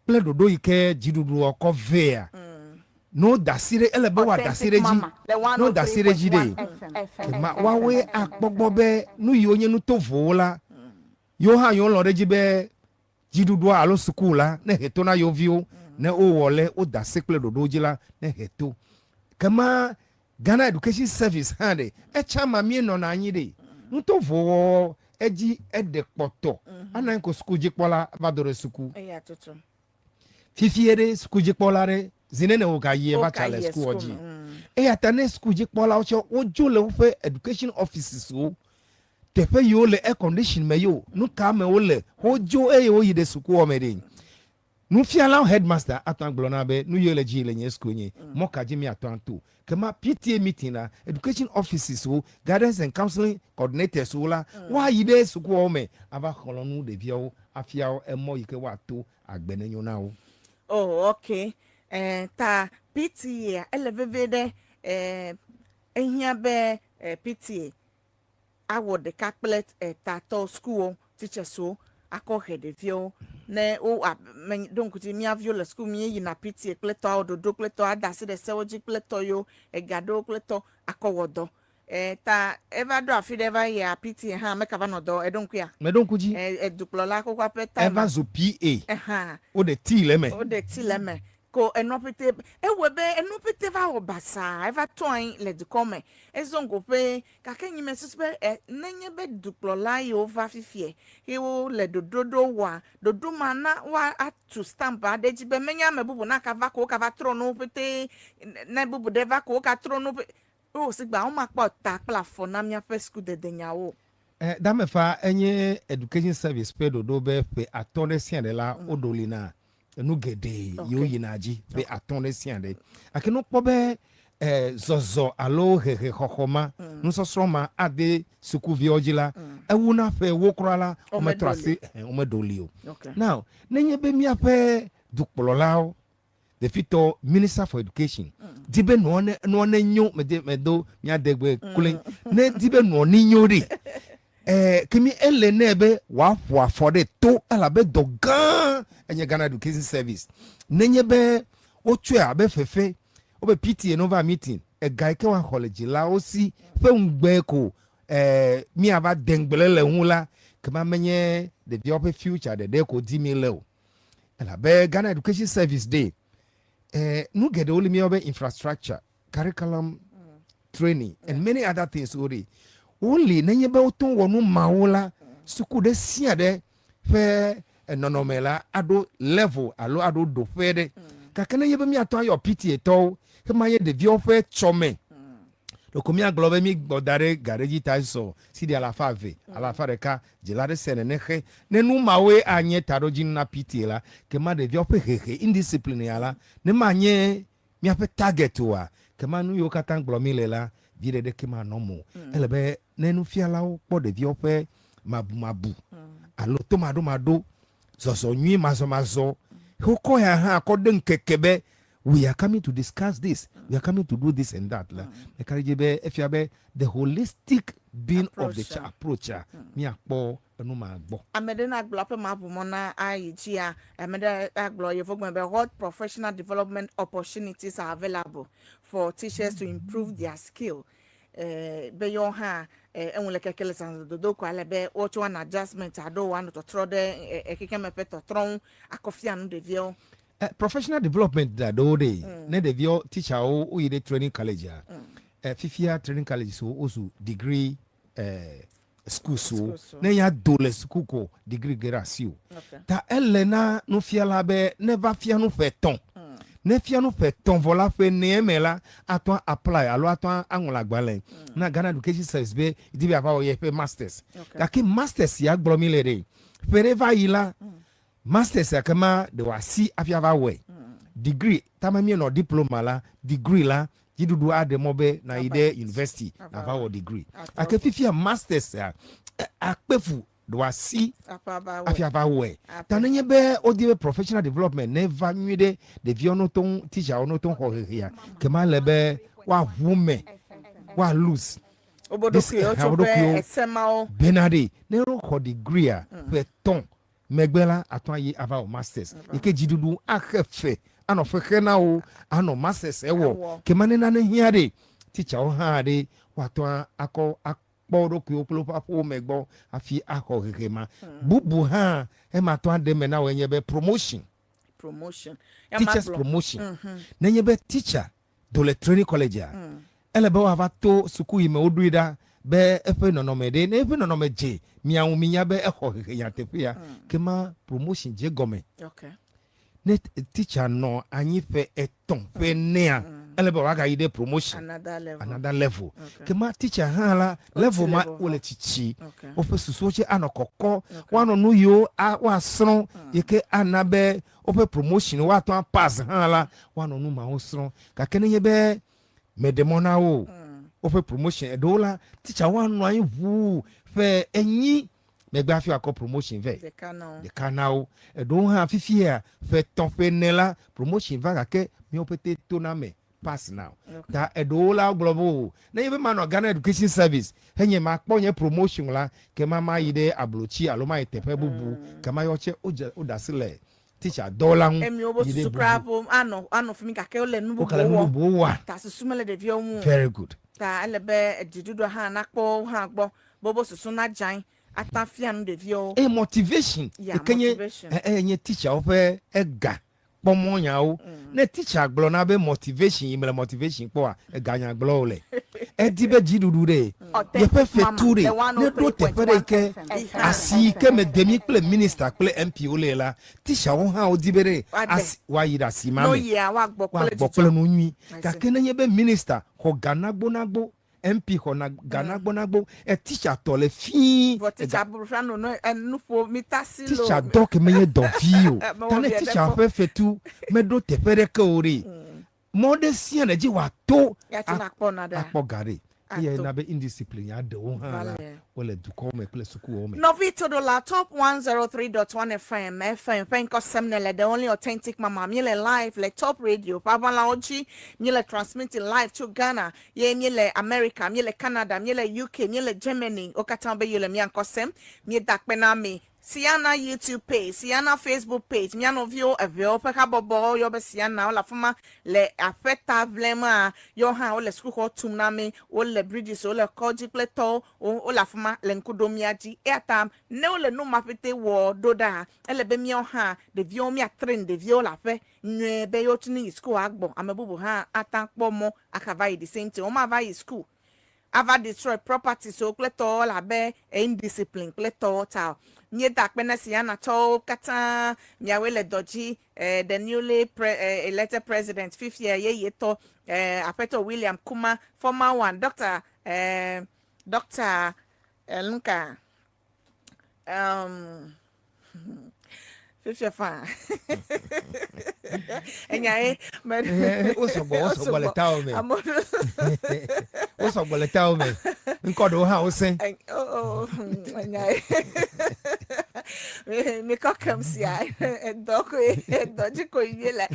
ple dodo ike jidudu okovea no dasire elebe wa dasireji no dasireji de ma wawe akpogbobe nu yonye nu tovola yo ha yo loreji be jidudu alo skula na heto na yovio na o wole o dasikle dodo jila na heto kama Ghana Education Service hande chama mi no na anyi de nu tovo eji ede poto anan ko school jikpola vadore suku ya toto fifiere school jikpola re zinene o ga ye ba chale school oji atane school jikpola o jole o fe education offices o tefe yo le air condition me yo nu ka me o le hojo o yi de school o me de nu fiala headmaster atan glona be nu yo le ji le nye school nye mo ka ji mi atanto kema PTA meeting na education offices o guidance and counseling coordinators o la wa yi de school o me aba kolonu de bia o afia o emo yi ke wa to agbenenyo na o oh okay ta PTA eleveve de ehia be PTA awo de calculate tato school teacher so akọ de vio ne o donc ti mi avio le school mi yi na PTA pleto ododo pleto adase de sewoji pleto yo egado pleto akọwodo ta ever do afide ever ya PTA ha make ava no do edonku ya medonku ji eduplola akọkwa peta ever zo PA o de ti leme ko enopete ewebe enopete va obasa eva toin le de come ezongo pe kakenyi mesespe nenye be duplola yo va fifie he le dodo wa dodo mana wa atu stamp adeji be menya mebubu na ka va ko ka va tro no pete na bubu de va ko ka tro no o sigba o makpa ta plafon na mia first school de denyawo damefa enye education service pe dodo be pe atone sien de la odolina nu gede yo yinaji pe atone siande akino pobe zozo alo hehe kokoma nu sosroma ade suku viojila ewuna fe wokrala o metrasi o medolio now nenye be mi ape dukpololao the fito minister for education dibe no ne nyo medo mi adegbe kulen ne dibe no ni nyori kimi ele nebe wa for the to alabe dogan enye Ghana Education Service nenye be otwe abe fefe obe PTA nova meeting guy ke wa college la osi fe ngbe ko mi aba dengbelele hunla kema menye the develop future de ko di mi lew alabe Ghana Education Service day nu get only me obe infrastructure curriculum training and many other things already only nenye be oton wonu mawola suku de sia de fe nonomela ado level alo ado do fede kakene yebe mi ato ayo PTA to ke maye de vi ofe chome lo komia globe mi godare gareji taiso si de ala fave ala fareka jelade sene nehe nenu mawe anye taroji na PTA la ke ma de vi ofe hehe indiscipline ala ne manye mi ape target wa ke manu yo katan glomile la vire de ke ma nomo elebe nenu fiala o po de vi ofe mabu alo to mado so nwi maso hoko ya ha akoden kekebe. We are coming to discuss this. We are coming to do this and that. If you have the holistic being of the approach, me akpo no ma agbo. Amedena aglo ma bumona IGA. Amedena aglo you what professional development opportunities are available for teachers to improve their skill. Be yon ha enwele kekele sans dodo kwa lebe ocho an adjustment ado wan to throw de ekeke mepe to tron akofia no de vio. Professional development that all day. Ne de vio teacher o the training college. Fifia training college so also degree school so. Ne ya dole school ko degree gerasio. Ta elena no fia labe never fia no feton. Ne fia no feton vola fe ne emela ato apply alo ato angola gbalen. Na Ghana Education Service be dibi aba o ye pe masters. Kaki masters ya gblomile re. Fereva ila masters akama de wasi afiava we degree tamami no diploma la degree la jidudu ade mobe na ide university na va degree akefifia masters akpefu de wasi afiava we tanenye be odiwe professional development never nwide de viono ton teacher ono ton ho here kema lebe wa hume wa lose Obodokio chobe esemao benade ne ro ho degree a pe ton megbela atwaye ava masters ike jidudu ahefe ano fekena o ano masters ewo kemane na ne hiade teacher o haade wato akọ akporo ku oklo papo megbo afi akọ hekema bubu ha e ma to ade me na wenye be promotion teachers promotion na nye be teacher do le training college ele be wa to suku ime oduida be efe nonomede na efe nonomeje miawu minya be eho ya tepia kema promotion je gome net teacher no anyi fe eton fe nea ele be waga ide promotion another level kema teacher hala level ma ole chichi ofe susoche anokoko wano nu yo wa sron yeke anabe ofe promotion wa to pass hala wano nu ma osron ka kenye be medemona o ofe promotion edola teacher wan no ayi vu fe enyi megba fi akọ promotion ve de kanao edo ha fifia fe ton fe nela promotion va ka ke mi opete to na me pass now da edola global na yebe man Ghana Education Service henye ma kponye promotion la ke mama yide ablochi aloma itepe bubu kama yo che odasile teacher dola emi obo sukrapo ano fumi ka ke ole nubu wo ta susumele de vio mu very good ta elebe didudo ha na kpo ha gbo bobo susu na jan atafia no de vio motivation ekenye enye teacher ofe ega pomonya o na teacher glo na be motivation imele motivation po a eganya glo le edibe jidudu re ye perfecture ne do tepere ke asi ke me demi ple minister ple MP o le la teacher won ha odibere as wa yira si ma me no ya wa gbo ple no nwi ka kenye be minister ho ganagbo MP hona ganagbo e teacher tole fi teacher burfa no nufo mitasilo teacher doc menye donfio tane teacher fetu medo tepere ke ori modestia na ji wato akpo gare ye na be indiscipline ya de won ha wala du ko me place ku o me Novito do la top 103.1 FM penko semnele the only authentic mama miele live le top radio pabala oji miele transmitting live to Ghana ye miele America miele Canada miele UK miele Germany okatambe yele mianko sem mi dakpe na me CEANA YouTube page, CEANA Facebook page, miano vio evio peka bobo yo be CEANA ola fuma le afeta vlema yo ha ole school ho tumname ole bridges ole koji pleto ola fuma le nkudomiaji airtime ne ole no mapete wo doda ele be mi ha de vio mi train de vio la fe nwe be yo tuni school agbo amebubu ha atanpo mo akava the same thing o ma va school ava destroy property so pleto la be indiscipline pleto ta nye dakpena CEANA to kata miawele doji the newly elected president 5th year ye to apeto William Kuma former one Dr. Lunka 5th year fan enyae oso le tawo me oso le tawo me nkodo ha o sen enyae me kokam sia doko doji ko yele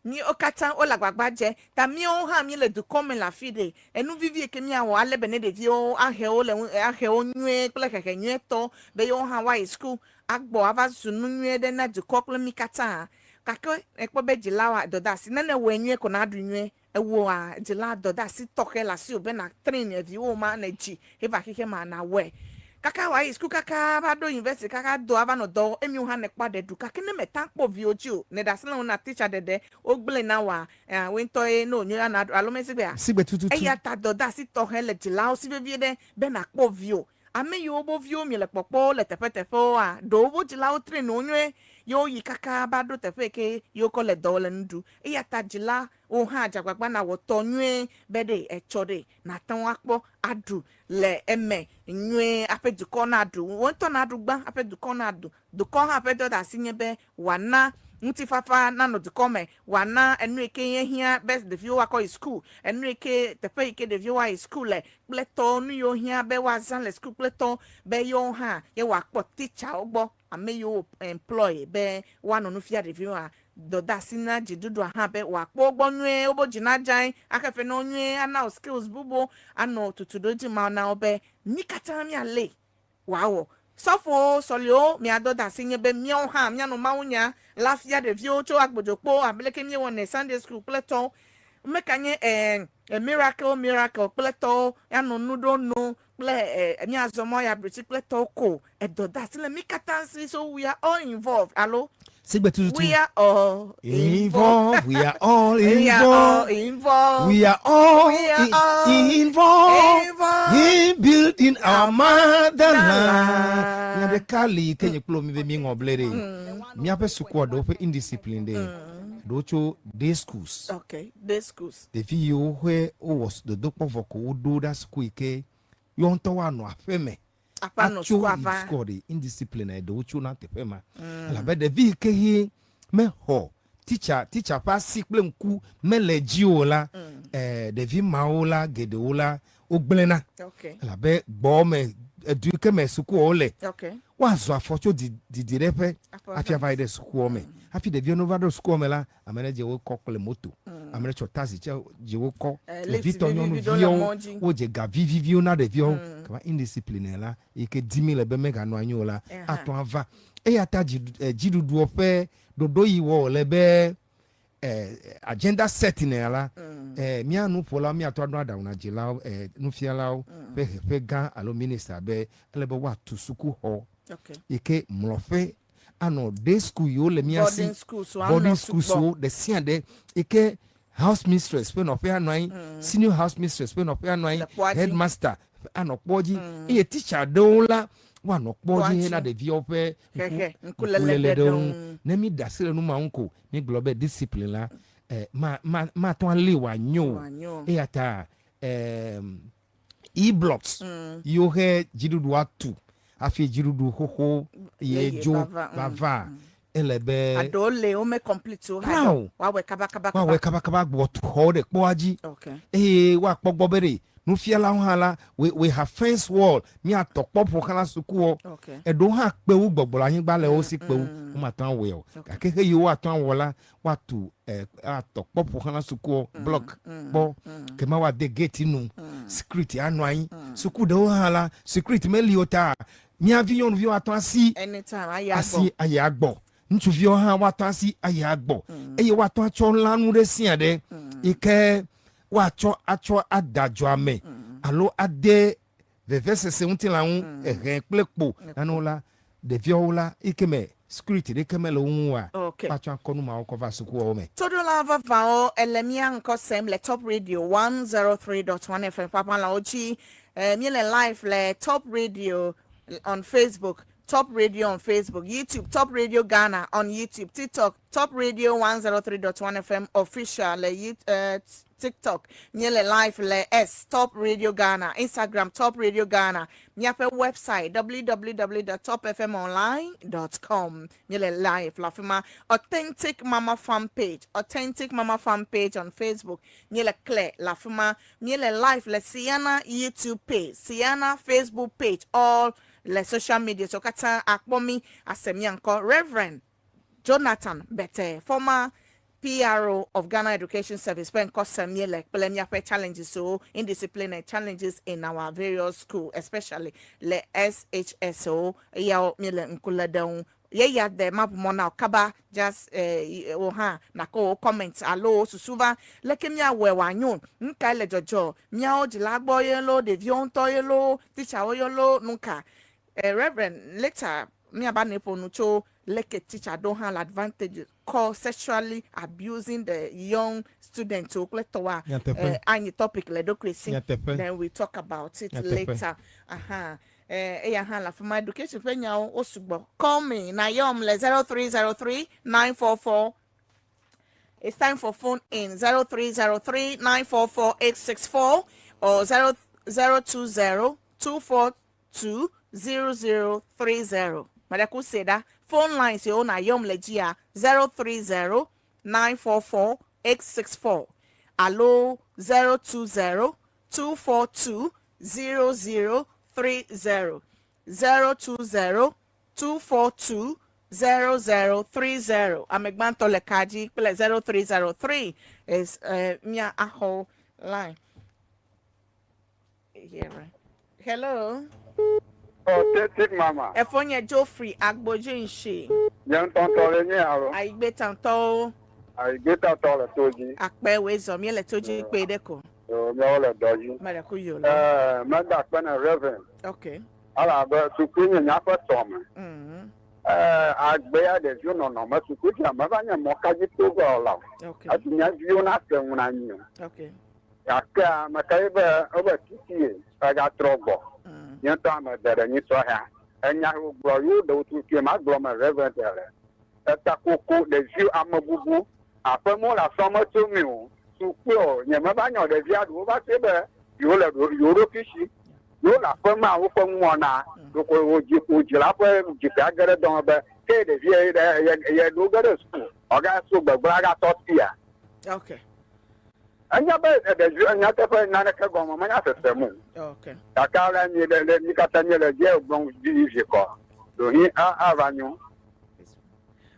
mi okata o la gbagbaje ta mi o ha mi le du comme la fide enu vivie ke mi awo ale bene de vio ahe o nwe kle keke nwe to be yo ha wa school agbo ava sunu nwe de na du kokle mi kata kakọ ekpo be jilawa doda si na we nwe ko na adu nwe ewo a jila doda si toke la si obe na train e vi o ma na ji e ba kike ma na we kaka wa school kaka ba do university kaka do ava no do emi ha ne kpa de du kaka ne meta kpo vi oji o ne da se na teacher dede ogbele na wa we nto e no nyu na alo me sigbe tututu e ya ta doda si toke le jila o si be de be na kpo vi o ame yo bo vi o mi le popo le tefetefo a do bo jila o train o nwe yo yi kaka ba do tefe ke yo ko le do le ndu e ya ta jila o ha jagbagba na wo to nwe be de e chode na tan akpo adu le eme nwe apedu ko na adu won to na adu gba apedu ko na adu do ko ha apedu da sinye be wana nti fafa na no de come wana enu eke ye hia best the view wa school enu eke tefe eke the view wa school le pleto nu yo hia be wa zan le school pleto be yo ha ye wa po teacher ogbo ame yo employ be wa no fia the view a do da sina jidudu ha be wa po ogbo nwe obo jina jan akafe no nwe ana skills bubo ano tutudoji ma na obe nikata mi ale wow sofo solio mi adoda sinye be mi on ha mi anu maunya lafia de vio cho agbojokpo abeleke mi won Sunday school pleto mekanye a miracle pleto ya no nudo no ple mi azomo ya briti pleto ko edoda sile mi katansi so we are all involved allo sigbe tututu we are all involved we are all involved we are all involved in building our motherland. The Kali Kenya Plo mi be mi ngoblere. Mi ape suko do pe indiscipline de. Do cho day schools. Okay, day schools. The video where was the dopo voko do that school ke yo nto wa no afeme. Apa no school ava. School the indiscipline do cho na tepema. La be the vi ke hi me ho. Teacher pa sikple nku me leji o la the vi maola gedeola ogblena. Okay. La be gbo me eduke me suku ole. Okay. Wa zo afocho di repe afia vai de suku me. Afi de no vado suku me la amene je wo kokole moto. Amene cho taxi je wo ko. Le vito no vio wo je ga vivio na de vio kama indiscipline la e ke 10,000 be mega no anyo la ato ava. E ya ta jidudu ofe dodo yi wo le be agenda setting la mi anu pola mi ato ado ada na jila nu fiala pe gan alo minister be elebe wa to suku ho. Okay. Ike mlofe ano day school yo le mi asi boarding school so the sian de ike house mistress pe no pe anwan senior house mistress pe no pe anwan headmaster ano poji e teacher dola wa no poji na de viope nkulele don na mi dasire no manko ni global discipline la ma to le wa nyo e ata e-blocks yo he jidudu atu afi jirudu hoho yejo bava elebe adole o me complete o wa we kaba gbo to ho de poaji. Okay. Wa pogbo bere no fiala ho hala we have fence wall mi atokpopo kala suku o edo ha pe wu gbogbo ayin gba le o si pe wu o ma tan we o akeke yi wa tan wola wa tu atokpopo kala suku block bo ke ma wa de gate nu security anu ayin suku de o hala security me liota mi avion vi wa tan si anytime ayagbo ntu vi o ha wa tan si ayagbo eye wa tan cho lanu re sian de ike wa cho acho adajo ame alo ade the verses until la un plepo anola de viola ikeme security de kemelo unwa pacho akonu ma cover suku o me todo lava vao elemia nko sem le top radio 103.1 FM papa la ochi mi le live le top radio on Facebook, Top Radio on Facebook, YouTube, Top Radio Ghana on YouTube, TikTok, Top Radio 103.1 FM official, TikTok, Nyele Live, S, Top Radio Ghana, Instagram, Top Radio Ghana, Nyape website, www.topfmonline.com, Nyele Live, Lafima, Authentic Mama Fan Page on Facebook, Nyele Claire, Lafima, Nyele Live, CEANA YouTube page, CEANA Facebook page, all le social media so kata akpomi asemianko Reverend Jonathan Bete, former PRO of Ghana Education Service, when Kosamie like Pelemia challenges, so indisciplinary challenges in our various schools, especially le SHSO, Yao Mile Nkula down. Yeah, the map mona kaba just nako comments alo susuva lekemia we wanyon nka le jojo miao jilagbo yelo de vion to yelo teacher oyolo nunka Reverend later me abanepo nucho leke teacher don't have advantage call sexually abusing the young students to kletowa any topic ledocracy then we talk about it later for my education osugbo call me na yom le 0303-944. It's time for phone in 0303-944-864 or 020-242-0030. Madaku say that phone lines yo na yom legia 030-944-864. Allo 020-242-0030. 020-242-0030. Amegbanto lekaji pele 0303 is mia aho line. Yeah, right. Hello. Oh, take mama. Efonya Joffrey Agbojinshi. Yan tonto ni aro. Aigbe tanto. Aigbe tanto le toji. Akpe we zo mi le toji pe deko. So mi o le doji. Mare ku yo lo. Me da pe na reverend. Okay. Ala ba su ku ni nya fa to me. Agbe ya de ju no no ma su ku ja ma ba nya mo ka ji to go la. Okay. Ati nya ju na se una nyi. Okay. Ya ka ma ka ba o ba titi e ga trobo. Yan ta ma da ni so ha. Enya hu gbo yu do tu ki ma gbo ma reverend ele. Ta koko de ju amabubu. Ape mo la so mo to mi o. Su ku o nya ma ba nya de via do ba se be yo le yo ro kishi. Yo la pe ma wo pe mo na do ko o ji la pe ji ka gere don be ke de vie ye do gere su o ga so gbagba ga to tia. Okay. Anya be de ju anya te pe na ka go ma nya se mu. Okay. Ta ka la ni de ni ka ta ni le je bon di je ko. Do hi a ranyo.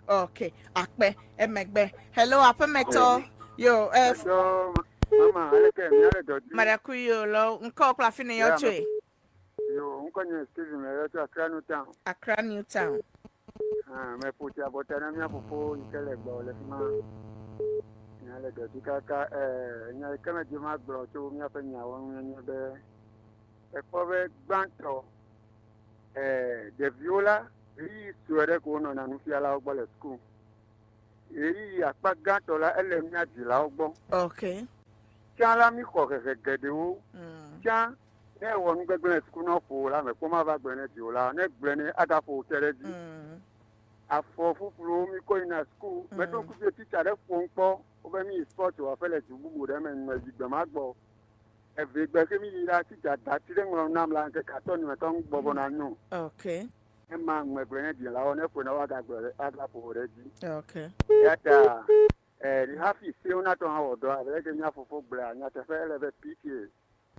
Okay. Akpe emegbe. Hello apemeto. Yo So mama aleke mi ale do. Marakuyo lo nko kla fine yo twe. Yo nko ni Steven le to Accra New Town. Accra New Town. Me puti abotana mi apopo ikele gba le ma. Ni ale do dikaka nya kama di ma gbo to mi afa nya won nya be. E ko be gbanto de viola ri suere ko no na nu fi ala ogbo le school. Eri apa ganto la ele mi adila ogbo. Okay. Tiens la mi ko ke gede o. Tiens ne won gbegbe school no fo la me ko ma ba gbe ne di o la ne gbe ne aga fo tere di. Afo fufuru mi ko ina school me to ku be teacher de fo npo o be mi sport wa fele ju bubu de me no ji gbe ma gbo. E ve gbe ke mi la teacher da ti de ngro nam la nke ka to ni me to ngbo bo na nu. Okay. E ma me gbe ne di la o ne fo na wa ga gbe aga fo re di. Okay. Yata hafi se una to ha odo ave ke nya fofo gbra nya te fe le be pike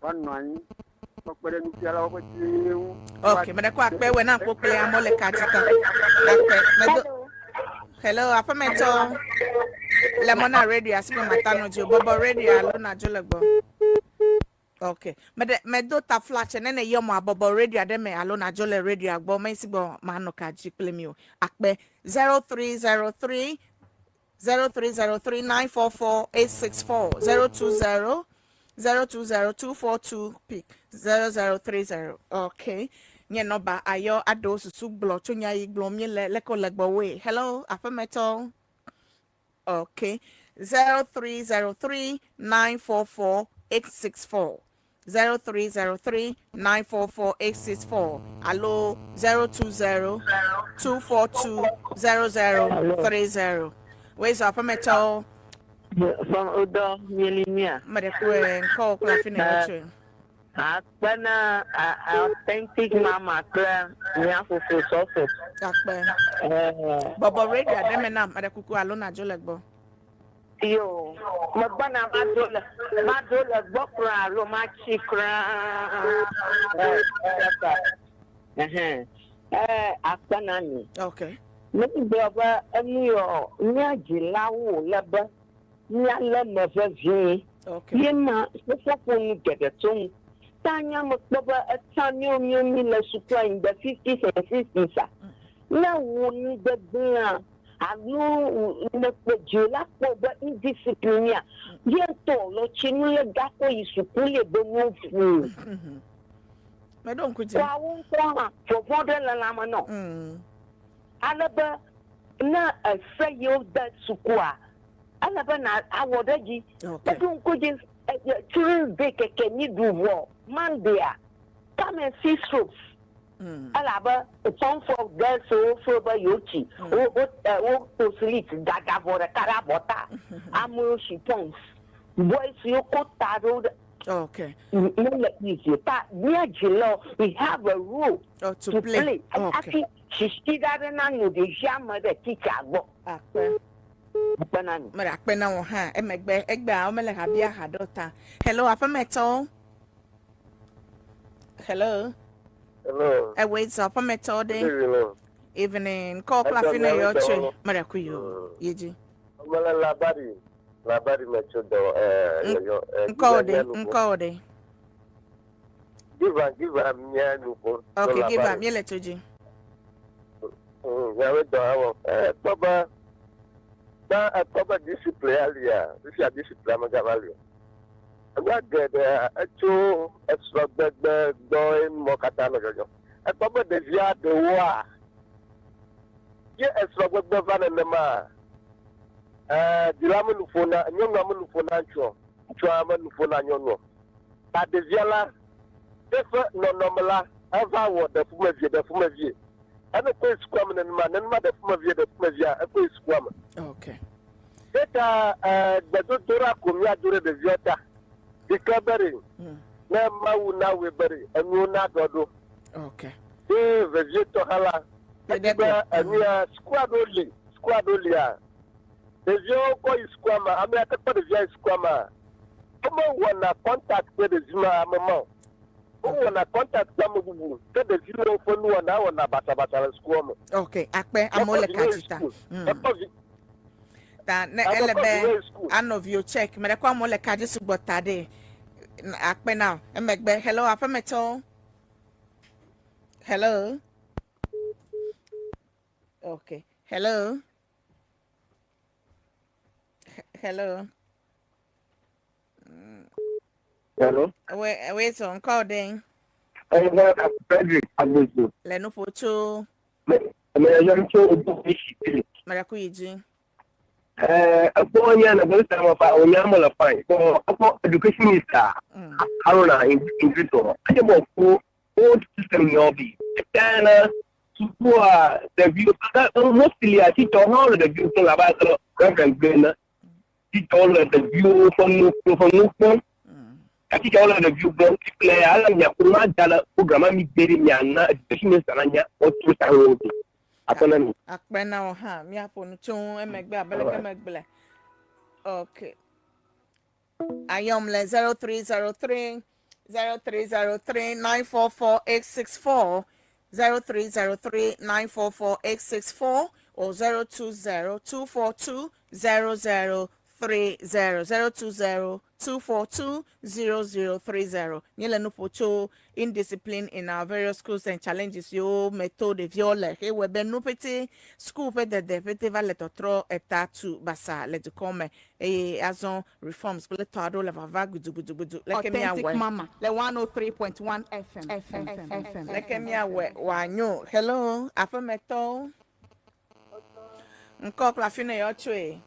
wan nan ko pere nu ti ala o ti okay me de ko akpe we na ko play amole kajika akpe hello afameto lemona radio asime matano jo bobo radio alo na jolegbo okay me do ta flash ne ne yomo abobo radio de me alo na jole radio agbo me sigbo ma no kaji play mi o akpe 0303 0303-944-864 020-242 0030. Okay. Nye noba ayo ado susu blo chunya iglo mi leko legbo we. Hello, afameto. Okay. 0303-944-864 0303-944-864. Allo 020-242-0030. Where's our metal? From Udo, Milimia. Madekwe, call Clafina. Akpana authentic mama clan nyafufu sofu. Akpe. Bobo radio ademena madekuku alona jolegbo. Yo, mabana madola bokra lo machikra. Akpanani. Okay. Maybe Baba, near Gilawo, Laba, near Lemavie. Okay. Yema, the second get a tongue. Tanya Mokbaba, a Tanyo Mila supply in the 50s and 60s. Now, wouldn't the beer. I know the Jula for indiscipline. Yet, all Chinua Gapo is to pull a bone through. I don't quit. So I won't come for Fodder Lamano. Alaba na a say you that Sukua. Alaba na awodaji. Okay. Don't go just children bake a can you do war. Mandia. Come and see strokes. Alaba, a song for girls so by Yochi. Oh, to sleep, Gaga for a carabota. Amuro she pons. Boys, you cut that road. Okay. But near Jilo, we have a rule to play. Okay. She still doesn't the jammer the teacher. Marakpena ha emegbe egbe a omele ha bia ha dota. Hello, apameto. Hello. Hello. Wait, so apameto de. Evening. Call Clafina Yoche. Marakuyo. Yeji. Mala labari mechodo nkode. Give am nya nuko. Okay, give am yele toji. Ya do awo. Baba Baba discipline alia. This is discipline magavalio. Agba gede acho extra gbegbe do mo kata lo jojo. Baba de via de wa. Ye extra gbegbe va na ma. Dilamu lufona, nyonga lufona ncho. Chwa lufona nyono. Ta de via la. Defa no normala. Ava wo de fuma vie. Ana ko squam na ma de fuma vie. Ko squam. Okay. Data the dora kumya dure de viota. Dikabari. Na mawu na webari. Anu na dodo. Okay. Vegeto hala. Eba ania squad only a. The yo ko squama. Ami atakpa de via squama. Como wana contact with the zima mama. Wana contact kamu bubu. The zero phone wana bata squama. Okay, akpe amole kachita. Ta ne elebe an of you check. Me rekwa amole kajisu botade. Akpe now. Emegbe hello apameto. Hello. Okay. Hello. Hello. Hello. Wait on calling. Frederick Abuzu. Leno pocho. Marakuyiji. Aponya na besta mafa onyamo la fine. So education minister. Haruna in Twitter. Aje mo ko old system yobi. Kana support the view mostly a teacher how the view from la base reverend Gena. Teacher all the view from I think all of the view from play ala nya kuma dala program mi beri nya na education minister nya o to sa road. Akpena ha mi aponu chun emegbe abeleke megbele. Okay. Ayomle 0303 944 864 0303 944 864 or 020 242 0030 020 242 0030. Nyele no pocho indiscipline in our various schools and challenges yo methode viole he webe no peti school pe de peti va le totro etatu basa le de come azon reforms le tado le va gudu like me awe mama le 103.1 FM like me awe wanyo hello afameto nko klafine yo chwe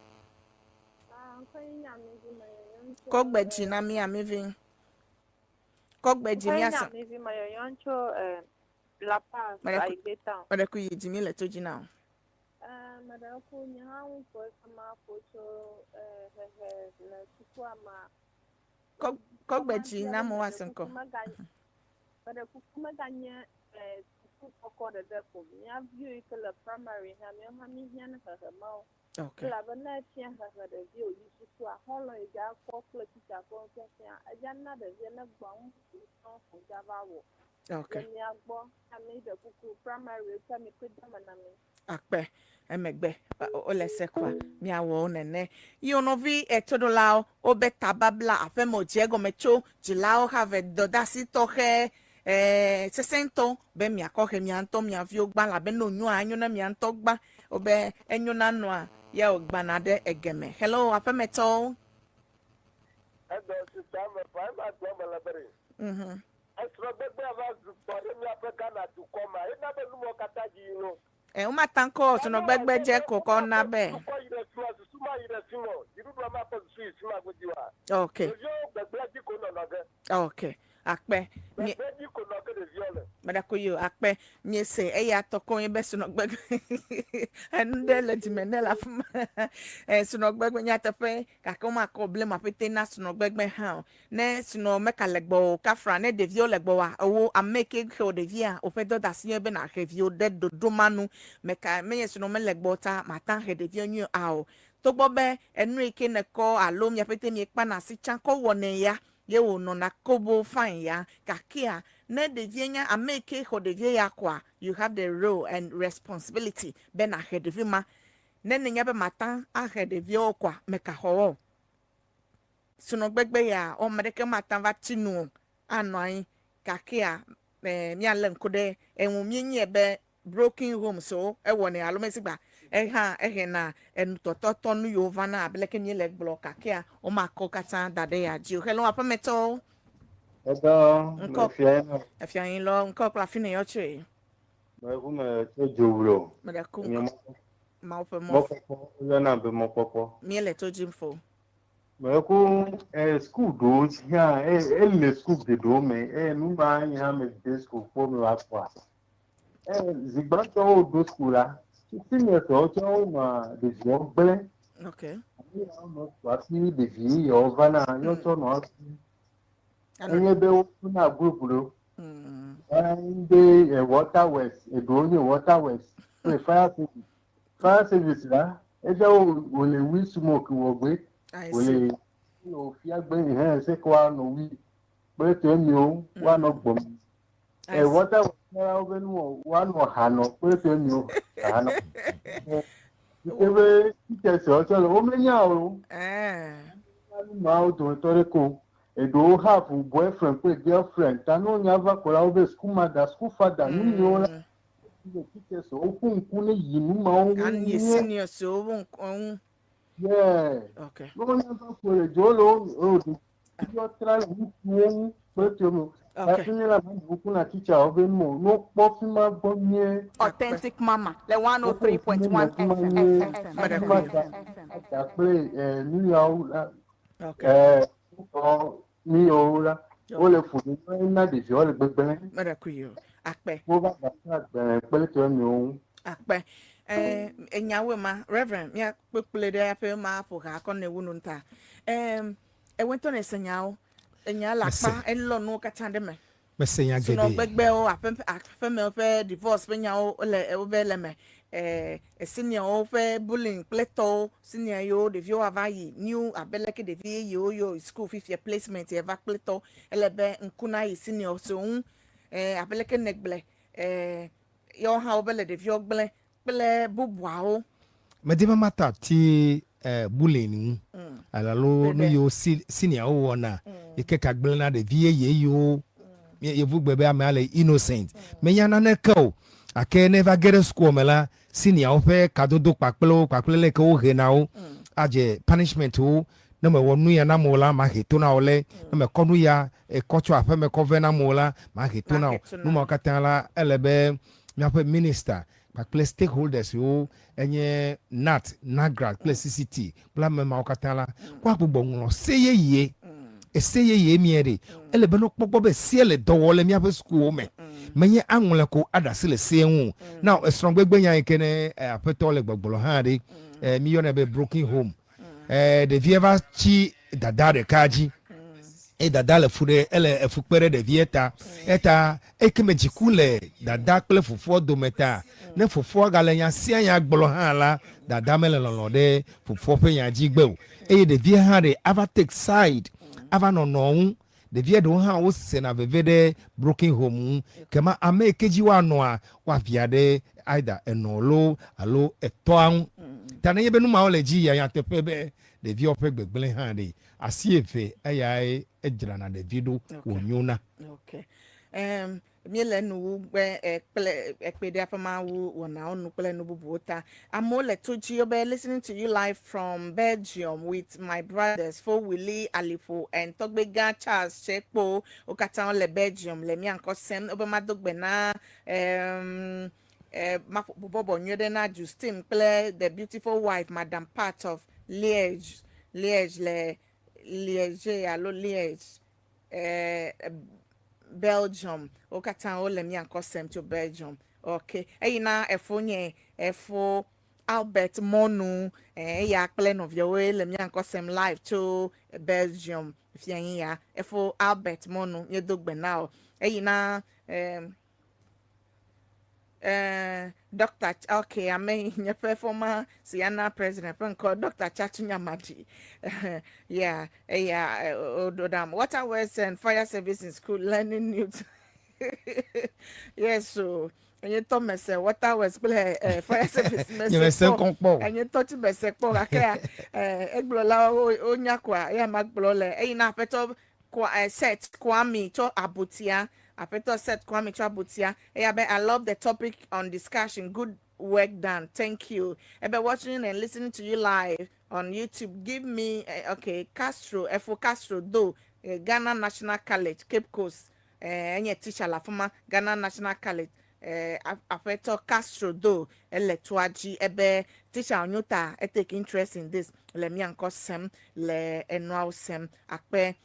Kogbeji na mi amivin. Kogbeji mi asa. La Paz, Aibeta. Mareku yijimi le toji now. Mareku nyawu kwa kama kocho la chukua ma. Kogbeji na mo wasanko. Mareku kuma ganya koko de depo. Nya view ikala primary hami hiana kakao. Okay. La bana tia ha de view yisu kwa holo ija ko teacher ko tia ajana de na gbaun ko java wo Okay. Me agbo. I made a kuku primary. So me put them on me. Akpe emegbe ole sekwa mi awo nene yo no vi etodolao obe tababla afemo jego mecho jilao have dodasi tohe sesento be mi akohe mi anto mi avio gba la be no nyu anyu na mi anto gba obe enyu na no a ya ogba na de egeme hello afemeto mhm uma tanko so no gbegbe je koko na be okay okay akpe mi madakuyo akpe mi se eya toko yin be so no gbegbe ende le dimenela fuma so no gbegbe nya tefe kaka ma ko blame apete na so no gbegbe ha ne so no meka legbo kafra ne de vio legbo wa owo ameke ko de via o fe do da si be na review de do manu meka me so no me legbo ta mata he de vio nyu ao to gbo be enu ike ne ko alo mi apete mi pa na si chan ko wone ya ye wo no na kobo fine ya kakia ne de vienya ameke ho de via kwa you have the role and responsibility be na he de vima ne nya be mata a he de via kwa meka ho suno gbegbe ya o medeke mata va tinu anoin kakia mi alen kode enwu mi nye be broken home so e woni alomesigba ha na en tototo nu yova na abeleke ni leg block kakia o makọ kata dade ya ji hello apameto afia yin lo nko kla fini yo che medaku ma ofe mo mi le to jimfo school those here school de do me nu ma ya me de school for me wa kwa zigbato do school la senior to ma de jongble okay no wa fi de vi o vana yo to no enye be na group lo and the water west e do ni water west fire service la e je o le wi smoke wo gbe ole o fi agbe he se ko anu wi pe to mi o wa no gbom water na o be nu wa no ha no pe to mi o ha no ebe ti se o so o me nya o ma o to re ko e do have boyfriend pe girlfriend ta no nya va ko la o be school mother school father ni yo la ti se o kun ni yi nu ma o and you senior so won yeah. Okay. No one ever for a jolo or you try to win, but you know, teacher of no popular bonnier. Authentic Mama, the 103.1 FM. Play New York. Okay. New York. All the food na the jolly bebe. Madakuyo. Akpe. Over the play to you. Akpe. Enyawe ma reverend ya kpekpele de ape ma afọ ka akọ na ewu nta ewento na esenyao enyala pa enlo no kata de me mesenya gede so no gbegbe o ape me fe divorce pe nyao le obele me senior o fe bullying pleto senior yo de vio avayi new abeleke de vie yo school fifth placement e va pleto elebe nkuna yi senior so abeleke negle yo ha obele de vio gble pele bubuao medima mata ti bullying alalo no yo senior wo na ike kagbele na de vie ye yo ye vugbebe amale innocent menya na neko ake never get school mela senior fe kadodo papele le ko he na o aje punishment o na me wonu ya na mola ma heto na ole na me konu ya kocho afa me cover na mola ma heto na no ma katala elebe mi afa minister pa stakeholders yo enye nat nagra CCT bla me ma okatala kwa gbogbo nwo seye miere elebe no kpokpo be siele dowole mi afa school me menye anwule ko adase le sehu now strong gbegbe yan kene apeto le gbogbolo ha de mi yo na be broken home de vieva chi dada de kaji dada le fude ele efukpere de vieta eta ekemejikule dada kle fufo dometa ne fufo gale yan sia yan gbolo ha la dada mele lolode fufo pe yan jigbe de vie ha de ava take side ava no the via do ha wo sena vevede broken home kema ame keji wa no a wa viade either enolo alo etoan tane ye benu ma ole ji ya tepe be the via opegbegbele ha de asiefe ayai ejira na the video wonyuna. Okay. Miele nu ekpede afama wu wona onu pele nu bubuota. Amole Tuji obe listening to you live from Belgium with my brothers For Willie Alifo and Togbega Charles Chekpo okata on le Belgium le mi anko sem obe madogbe na Bobo Nyodena Justine play the beautiful wife Madame Part of Liège allo Liège Belgium okatan o lemi ankosem to Belgium. Okay, na efonye efo Albert Monu ya plan of your way lemi ankosem live to Belgium fian ya efo Albert Monu ye dogbe now na Dr. Okay, I mean your former CEANA president called Dr. Chatunya Madi. Yeah, Ododam. Water works and fire service in school learning new. Yes, so and you told me say water works play fire service message. And you touch me say po akea eglola onyakwa ya magblole na peto set kwami to abutia. Afeto set Kwame Chabutia. I love the topic on discussion. Good work done. Thank you. I've watching and listening to you live on YouTube. Give me Castro, Efo Castro do Ghana National College, Cape Coast. Any teacher la former Ghana National College. Afeto Castro do Eletwaji ebe teacher onyota take interest in this. Le mi anko sem le enwa sem akpe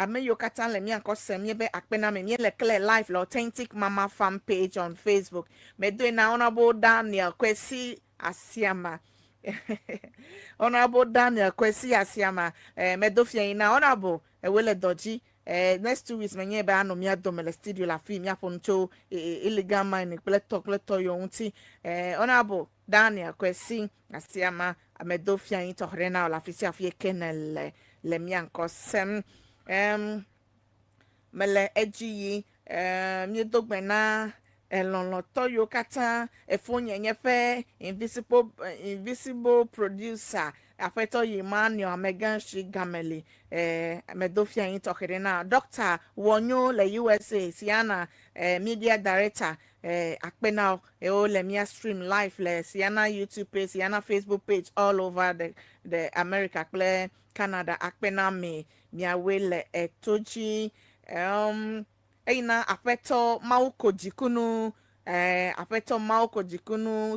Ame yokatan le mi anko semye be akpena me le clear life la authentic mama fan page on Facebook. Me do na honorable Daniel Kwesi Asiama. Honorable Daniel Kwesi Asiama. Me do fie na honorable wele doji. Next 2 weeks menye be ano mi adome le studio la fi mi aponcho illegal mining pleto yo unti. Honorable Daniel Kwesi Asiama me do fie to rena la fisi afie kenel le mi anko sem. Mele eji mi dogbena elonlo toyo kata efonye nyefe invisible producer afeto Emmanuel Megan Shigameli medofia yin tokere na Dr. Wonyo le USA CEANA media director akpena o le mia stream live le CEANA YouTube page CEANA Facebook page all over the America play Canada akpena me miawele etoji na afeto mauko jikunu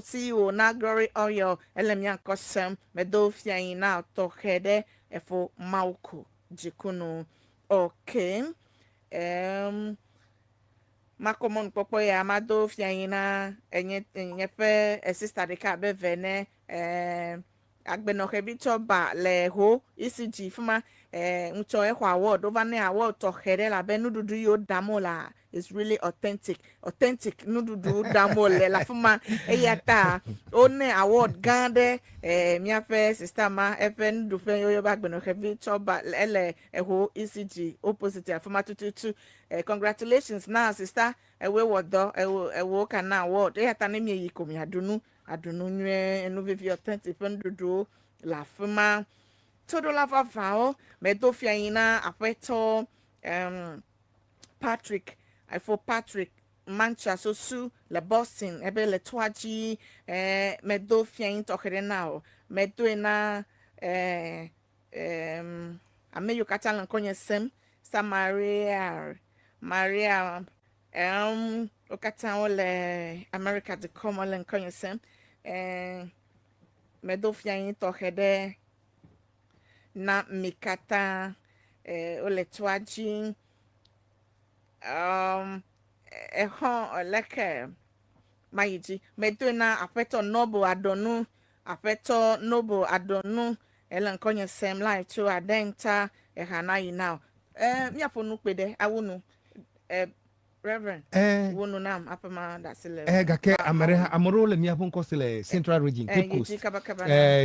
CEO na Glory Oil elemian kosem medofia ina tohede efo mauko jikunu. Okay. Makomon popo ya madofia ina enyefe sister de ka be vene agbenohebicho ba le ho ECG fuma ncho ehwa award over ne award to here la be nududu yo damola is really authentic nududu damole la fuma eyata one award gande miafe sister ma efe nudu fe yo ba agbenohebicho ba ele eho ECG opposite fuma tututu congratulations na sister ewe wodo ewo kana award eyata ne mi yikomi adunu nwe enu vivi authentic pendudu la fuma todo la vavao medofia ina afeto Patrick Manchester su le Boston ebe le twaji medofia in tokere now medoena ameyo katalan konye sem sa Maria okatan ole America de como len konye sem medofia in tokede na mikata ole twaji leke maiji medona afeto noble adonu elen konye sem live to adenta ehana yi now mi afonu pede awunu Reverend. Wonu nam apama that's gake amoro le mia pon kosele Central Region Cape Coast.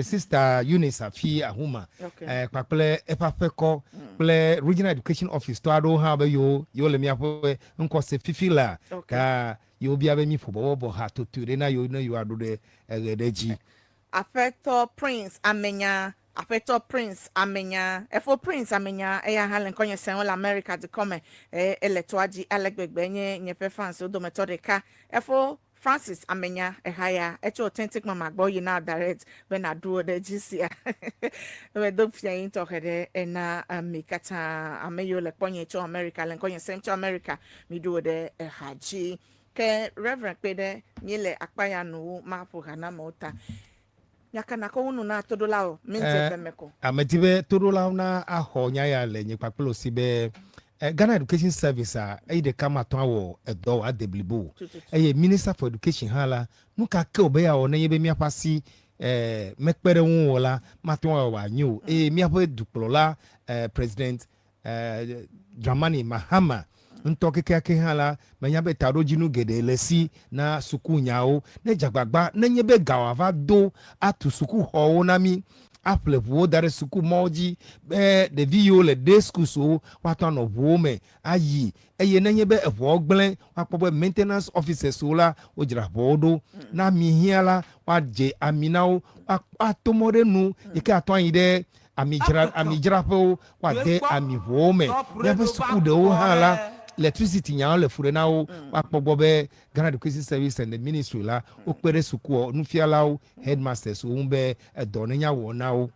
Sister Eunice Afi Ahuma. Paple epafeko ple Regional Education Office to ado ha be yo le mia po nkose fifila ka yo bia be mi fo bo ha to ture na yo ado de egedeji. Afeto Prince Amenya efo Prince Amenya eya halen konye sen all America de come eletwaji alegbegbe nye fe France do metodika efo Francis Amenya ehaya echo authentic mama gbo you now direct when I do the GC we do fia into hede na mikata ameyo le konye cho America len konye sen cho America mi do the haji ke Reverend pede nyele akpaya no mapo hana mota yakana ko unu na todolao minze bemeko ametibe todolao na aho nyaya le nyepakpelo sibe Ghana Education Service de kama to awo edo adeblibo Minister for Education hala nuka ke obeya o na yebe miapasi mekpere won wala matwa wa nyu miapo duplola President Dramani Mahama ntoke ke hala manya be taro jinu gede lesi na suku nyao na jagbagba na nyebe gawava do atu suku ho na mi apple wo dare suku moji de vio le day school so wato no wome ayi eye na nyebe ewo gblen wapobo maintenance officers so la ojira bodo na mi hiala waje aminao atomore nu yeke aton ide amijira po wade ami wome na suku de o hala electricity nya le fure na o akpogbo be Ghana Education Service and the ministry la o pere suku nu fiala o headmasters o nbe edonenya wo na o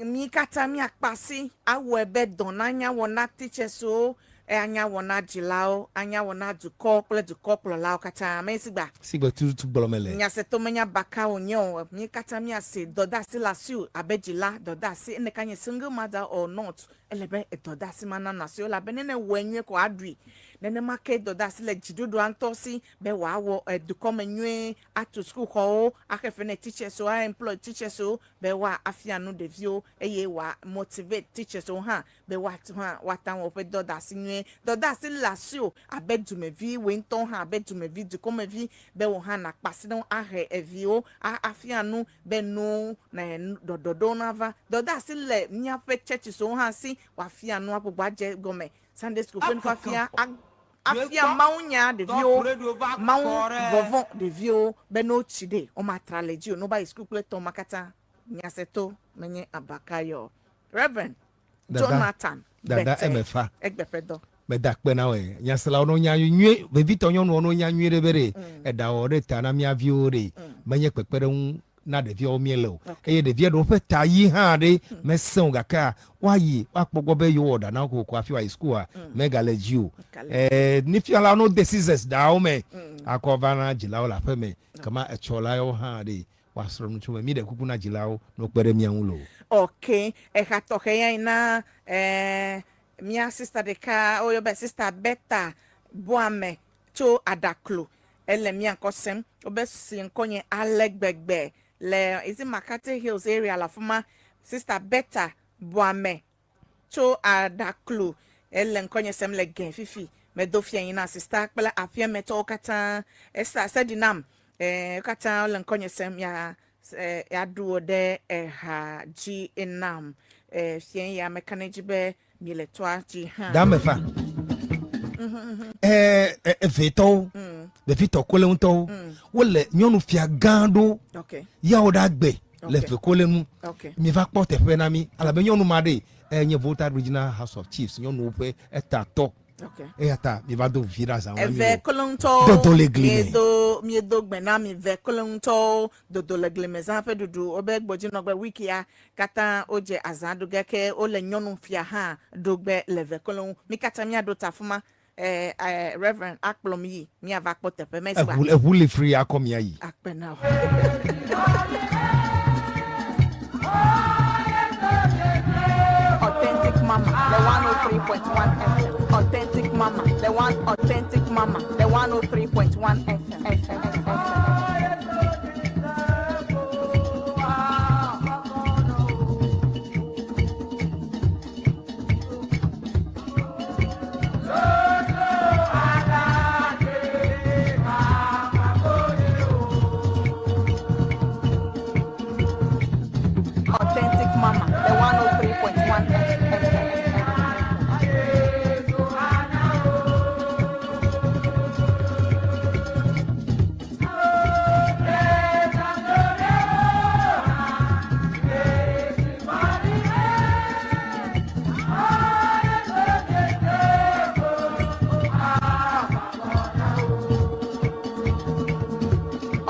mi kata mi akpasi awo ebe donanya wo na teachers o anya wo na jilao anya wo na duko la kata mesigba tu bolomele nya se to menya baka onyo mi kata mi ase doda si la su abejila doda si ne kanye single mother or not elebe doda si mana na si ola benene wenye ko adri nene make doda si le jidudu antosi be wa wo duko menwe atu school ko akefene teachers so employ teachers so be wa afia no de view eye wa motivate teachers so ha be wa watan wo pe doda si nwe doda si la si o abedumevi wenton ha abedumevi duko mevi be wo ha na kpasi don ahe evio afia no be no na dododo na va doda si le nya pe church so ha si wa afia no agbogba je gome Sunday school fen fa afia maunya de vio mau vovon de vio be no chide o matraleji o no ba school play to makata nyaseto menye abakayo Reverend Jonathan dada emefa egbepedo bedakpe na we nyasela ono nya nwe be vito nyo no nya nwe rebere eda ore tana mi aviore menye pepere na de vio mielo de vio do fe tayi ha de mesen gaka wayi akpogbo be yo oda na ko afi wa school a mega legio ni fiala no decisions da o me akova na jila la fe me kama echola yo ha de wasoro no chuma mi de kuku na jila o no pere mi anwulo okay hatoke ya na mia sister de ka oyo be sister beta boame cho adaklo ele mi ankosem obesi nkonye alegbegbe le is it Makati Hills area la fuma sister beta boame cho adaklo ele nkonye sem le gen fifi me do fia ina sister kpela afia meto kata esa sedinam kata ele nkonye sem ya duo de ha ji enam fia ya mekaneji be miletwa ji ha damefa veto be fito kole unto wole nyonu fia gando ya oda gbe le fe kole mu mi va porte fe na mi ala be nyonu made nye Volta Regional House of Chiefs nyonu pe etato ata mi va do vira za won ve kolonto mi do gbe na mi ve kolonto do le gleme za fe dudu obe gboji no gbe wiki ya kata oje azadu geke o le nyonu fia ha do gbe le ve kolon mi kata mi adota fuma Reverend akplom yi mi ava kpote pe meswa ehule free akom ya yi akpe now authentic mama the 103.1 FM authentic mama the 103.1 FM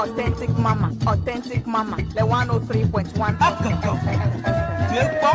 Authentic mama, the 103.1 Akaka. Dwekpo.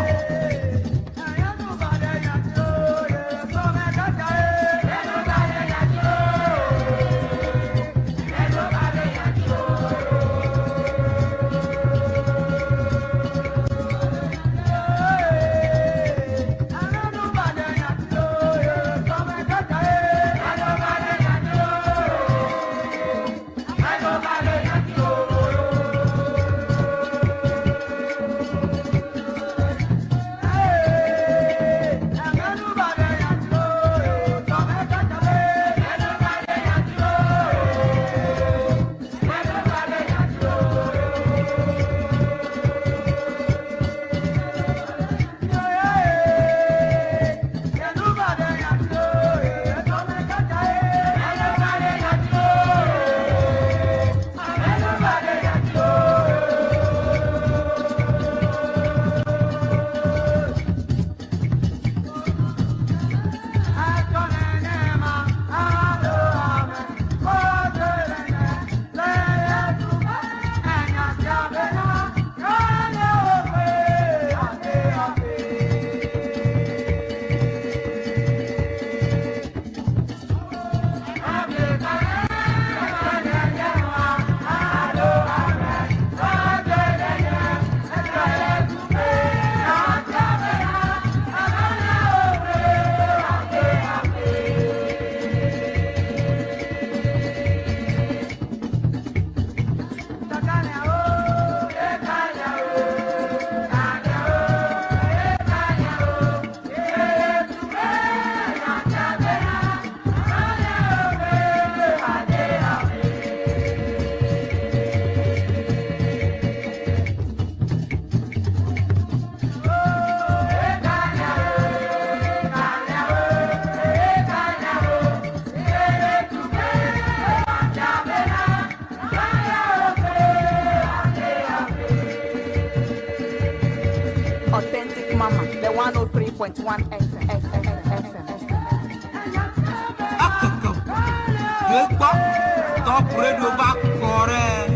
Authentic mama, the 103.1 FM. Akaka. Dwekpo. Top radio back correct.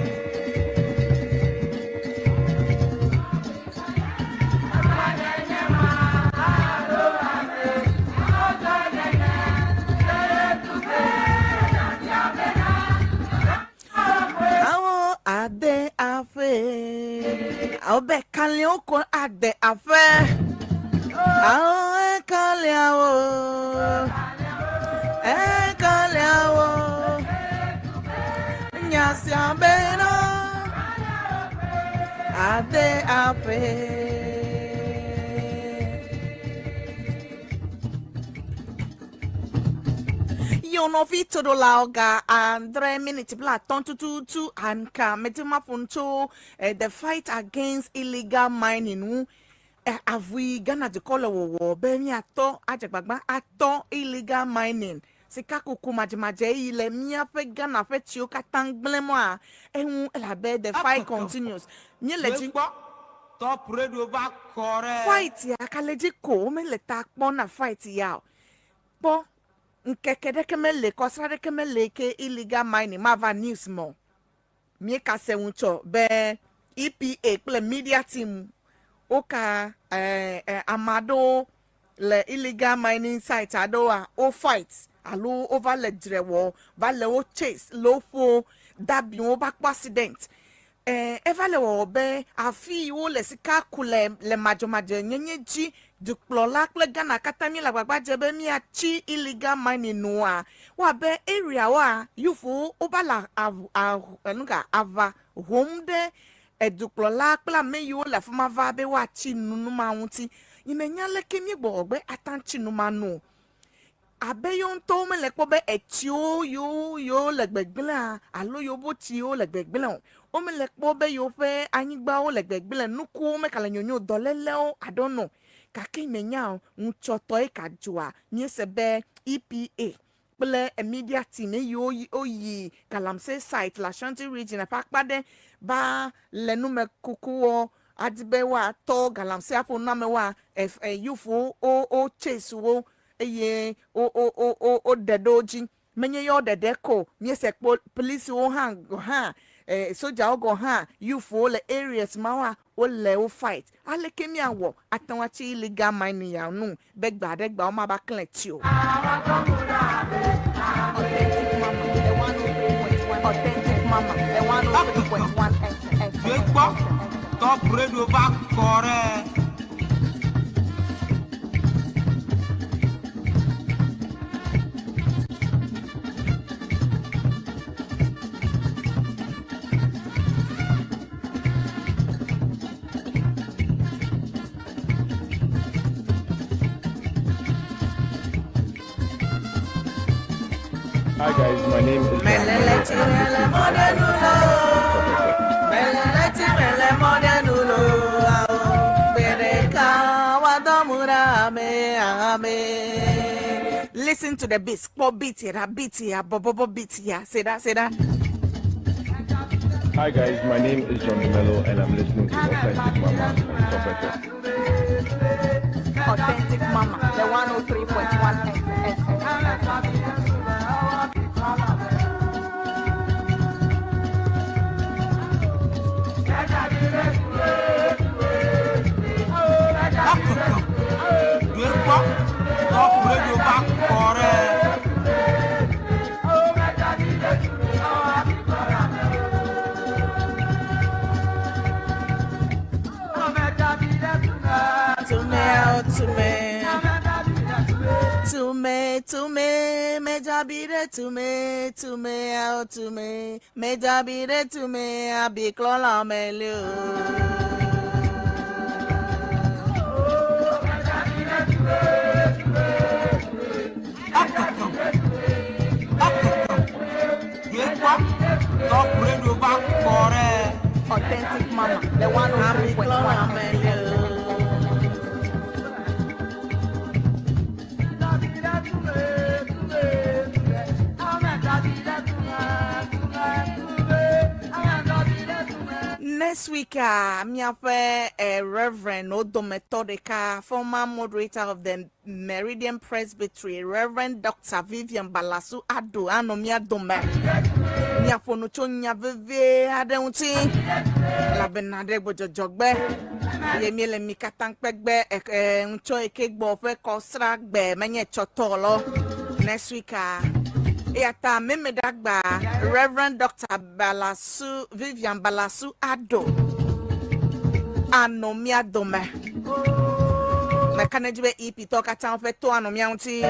Àwọn adé afẹ́, àwọn bẹ́ẹ̀ kálí oko adé afẹ́, àwọn ẹ̀kálí àwọ̀, ẹ̀kálí àwọ̀, nyàsí abẹ́ náà, adé afẹ́. Yono vito do lauga andre minute bla tontutu anka metima punto the fight against illegal mining avui Ghana de color wo be mi ato ajegbagba ato illegal mining sika kuku majimaje ile mi afe Ghana fe ti o katangblemo a ehun elabe the fight continues mi leji Dwekpo. Top radio back correct. fight ya kaleji ko me le ta na fight ya po nkekede kemele kosrade kemele ke illegal mining mava news mo mi ka se uncho be EPA ple media team oka amado le illegal mining site adoa o fight alo over le drewo va le o chase lo fo dabi o back accident eva le wo be afi wo le sika kule le majomaje nyenyeji dukplola kple Ghana katami la gbagba jebe mi achi illegal mining noa wa be area wa yufu obala enuga ava homde dukplola kple meyo la fuma va be wa chi nunu ma wunti imenya le kemi gbogbe atanchi numa no abe yo nto me le kpo be etio yo le gbegbele alo yo bo ti o le gbegbele o me le kpo be yo fe anyigba o le gbegbele nuku me kala nyonyo dolele o I don't know kake menya nchoto e kajua mi se be EPA ple media team yo oyi Galamsey site la Shanti region apakpade ba lenu me kukuo adibe wa to Galamsey apo na me wa yufu o chase wo eye o dedoji menye yo dedeko mi se police wo ha soja ogo ha you for the areas mawa o le o fight ale kemi awo atanwachi illegal mining ya no begba degba o ma ba clear ti o authentic mama the 103.1 Tu gbọ́ top radio bá kọrẹ́. Hi guys, my name is Listen to the beats. Beat here, bobo beat here. Say that. Hi guys, my name is John Dunenyo and I'm listening to Authentic Mama on Top FM. Authentic Mama, the 103.1 Tu gbọ́ top radio bá kọrẹ́. To me, mejabire to me, out to me, mejabire to me, I be clola melu. Top radio bá kọrẹ́. Authentic Mama, the 103.1 Next week, me have a Reverend Odo Methodica, former moderator of the Meridian Presbytery, Reverend Dr. Vivian Balasu Ado, Anomia Dome. Nya ponucho nya veve adeunti la benade bojo jogbe yemi le mikatan pegbe ncho ekegbo fe kosra gbe menye chotolo next week yata memedagba Reverend Dr. Balasu Vivian Balasu Ado Anomia Dome na kanejbe EP to katan fe to anomia unti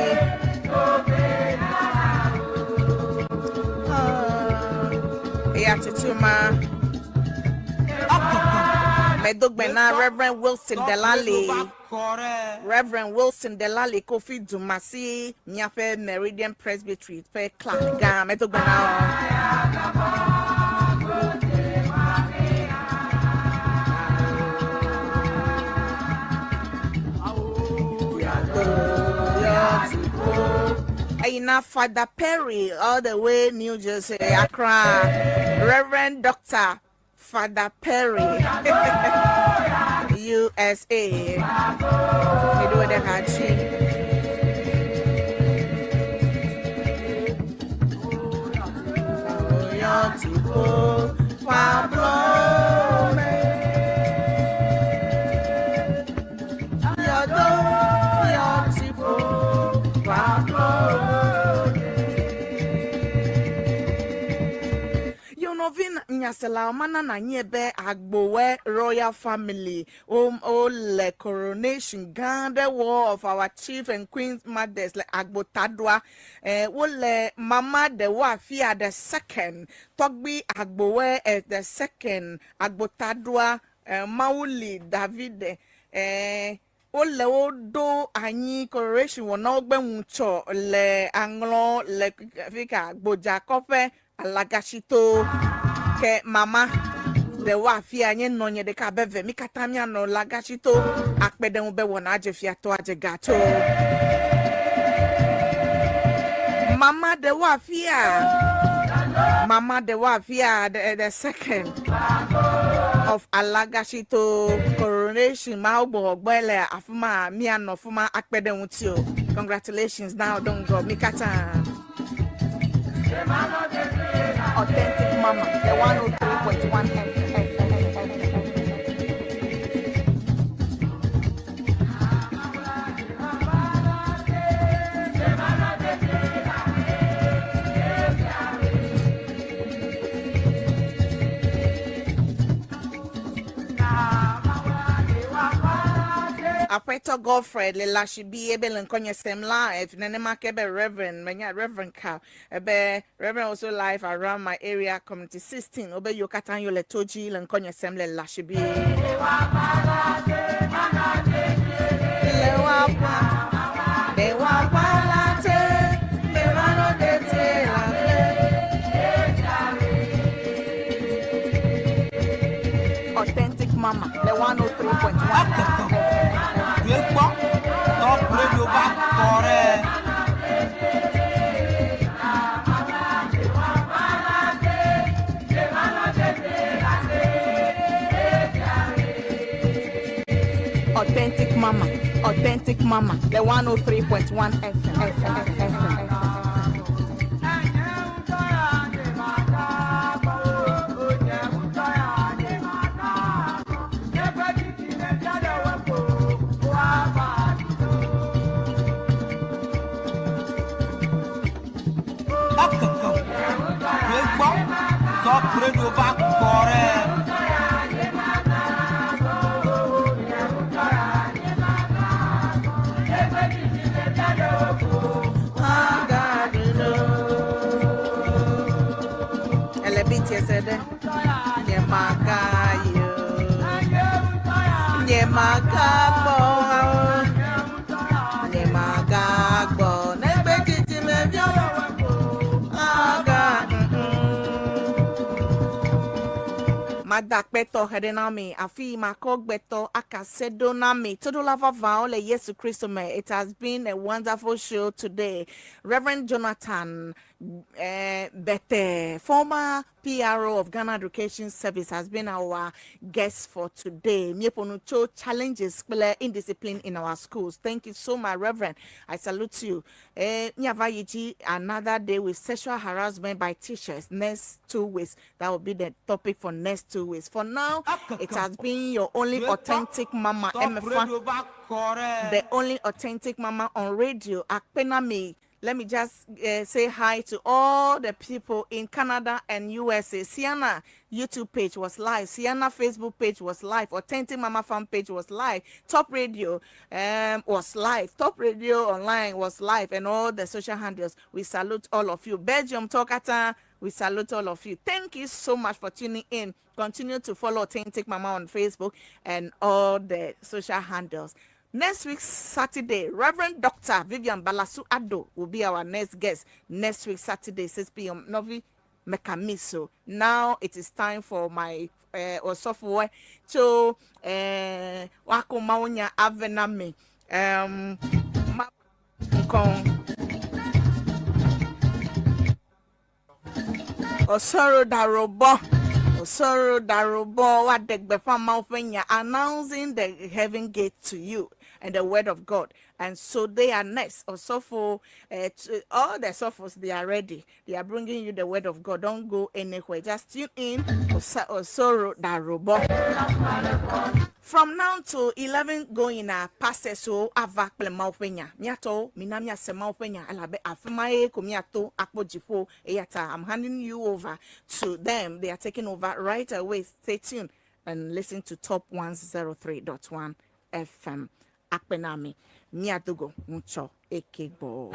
Tituma Medogbena Reverend Wilson Delali Kofi Dumasi Miafe Meridian Presbytery Fe Clark Ga Medogbena Aina Father Perry, all the way New Jersey, Accra. Reverend Dr. Father Perry, USA. You do the Hachi. Nyasela mana na nyebe agbowe royal family le coronation the war of our chief and queen mothers like agbotadwa le mama the wafia the second togbi agbowe the second agbotadwa mauli David ole odo anyi coronation wona ogbe ncho le anglo le fika gboja kofe alagashito ke mama the wafia nye nonye de ka beve mi katamia no lagashito akpede ube wona aje fiato aje gato mama the wafia the second of alagashito coronation ma ogbo ogbele afuma mi anofuma akpede untio congratulations now don't go mi kata Authentic Mama, the 103. 103.1 FM. Apeto Godfred le lashi bi ebe lenkonye sem live nene makebe Reverend menya Reverend ka ebe Reverend also live around my area community 16 obe yokatan yo le toji lenkonye sem le lashi bi le wapa late le wano dete Authentic Mama, the 103.1 Top radio back Authentic Mama, the 103.1 FM. Top radio back Madakbeto hedenami afi makogbeto akasedonami todolava vaole Yesu Christo me. It has been a wonderful show today. Reverend Jonathan Bete, former PRO of Ghana Education Service, has been our guest for today. Mieponucho challenges indiscipline in our schools. Thank you so much, Reverend. I salute you. Nyavayiji, another day with sexual harassment by teachers. Next 2 weeks. That will be the topic for next 2 weeks. For now, it has been your only authentic mama, MFA, the only authentic mama on radio. Akpenami. Let me just say hi to all the people in Canada and USA. CEANA YouTube page was live. CEANA Facebook page was live. Authentic Mama fan page was live. Top Radio was live. Top Radio Online was live. And all the social handles. We salute all of you. Belgium Tokata, we salute all of you. Thank you so much for tuning in. Continue to follow Authentic Mama on Facebook and all the social handles. Next week, Saturday, Reverend Dr. Vivian Balasu Ado will be our next guest. Next week, Saturday, 6 p.m. Novi Mekamiso. Now it is time for my software to Wako Maunya Avename. Osoro Darobo, what the Befama announcing the heaven gate to you and the word of God. And so they are next. Also for all the sophos, they are ready. They are bringing you the word of God. Don't go anywhere. Just tune in. Osoro Darobo. From now to 11 going past so avak ple maupenya. Miato minamia se maupenya alabe afmae kumiato akpojifo eyata. I'm handing you over to them. They are taking over right away. Stay tuned and listen to Top 103.1 FM. Akpenami miadugo mucho ekebo.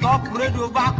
Top radio back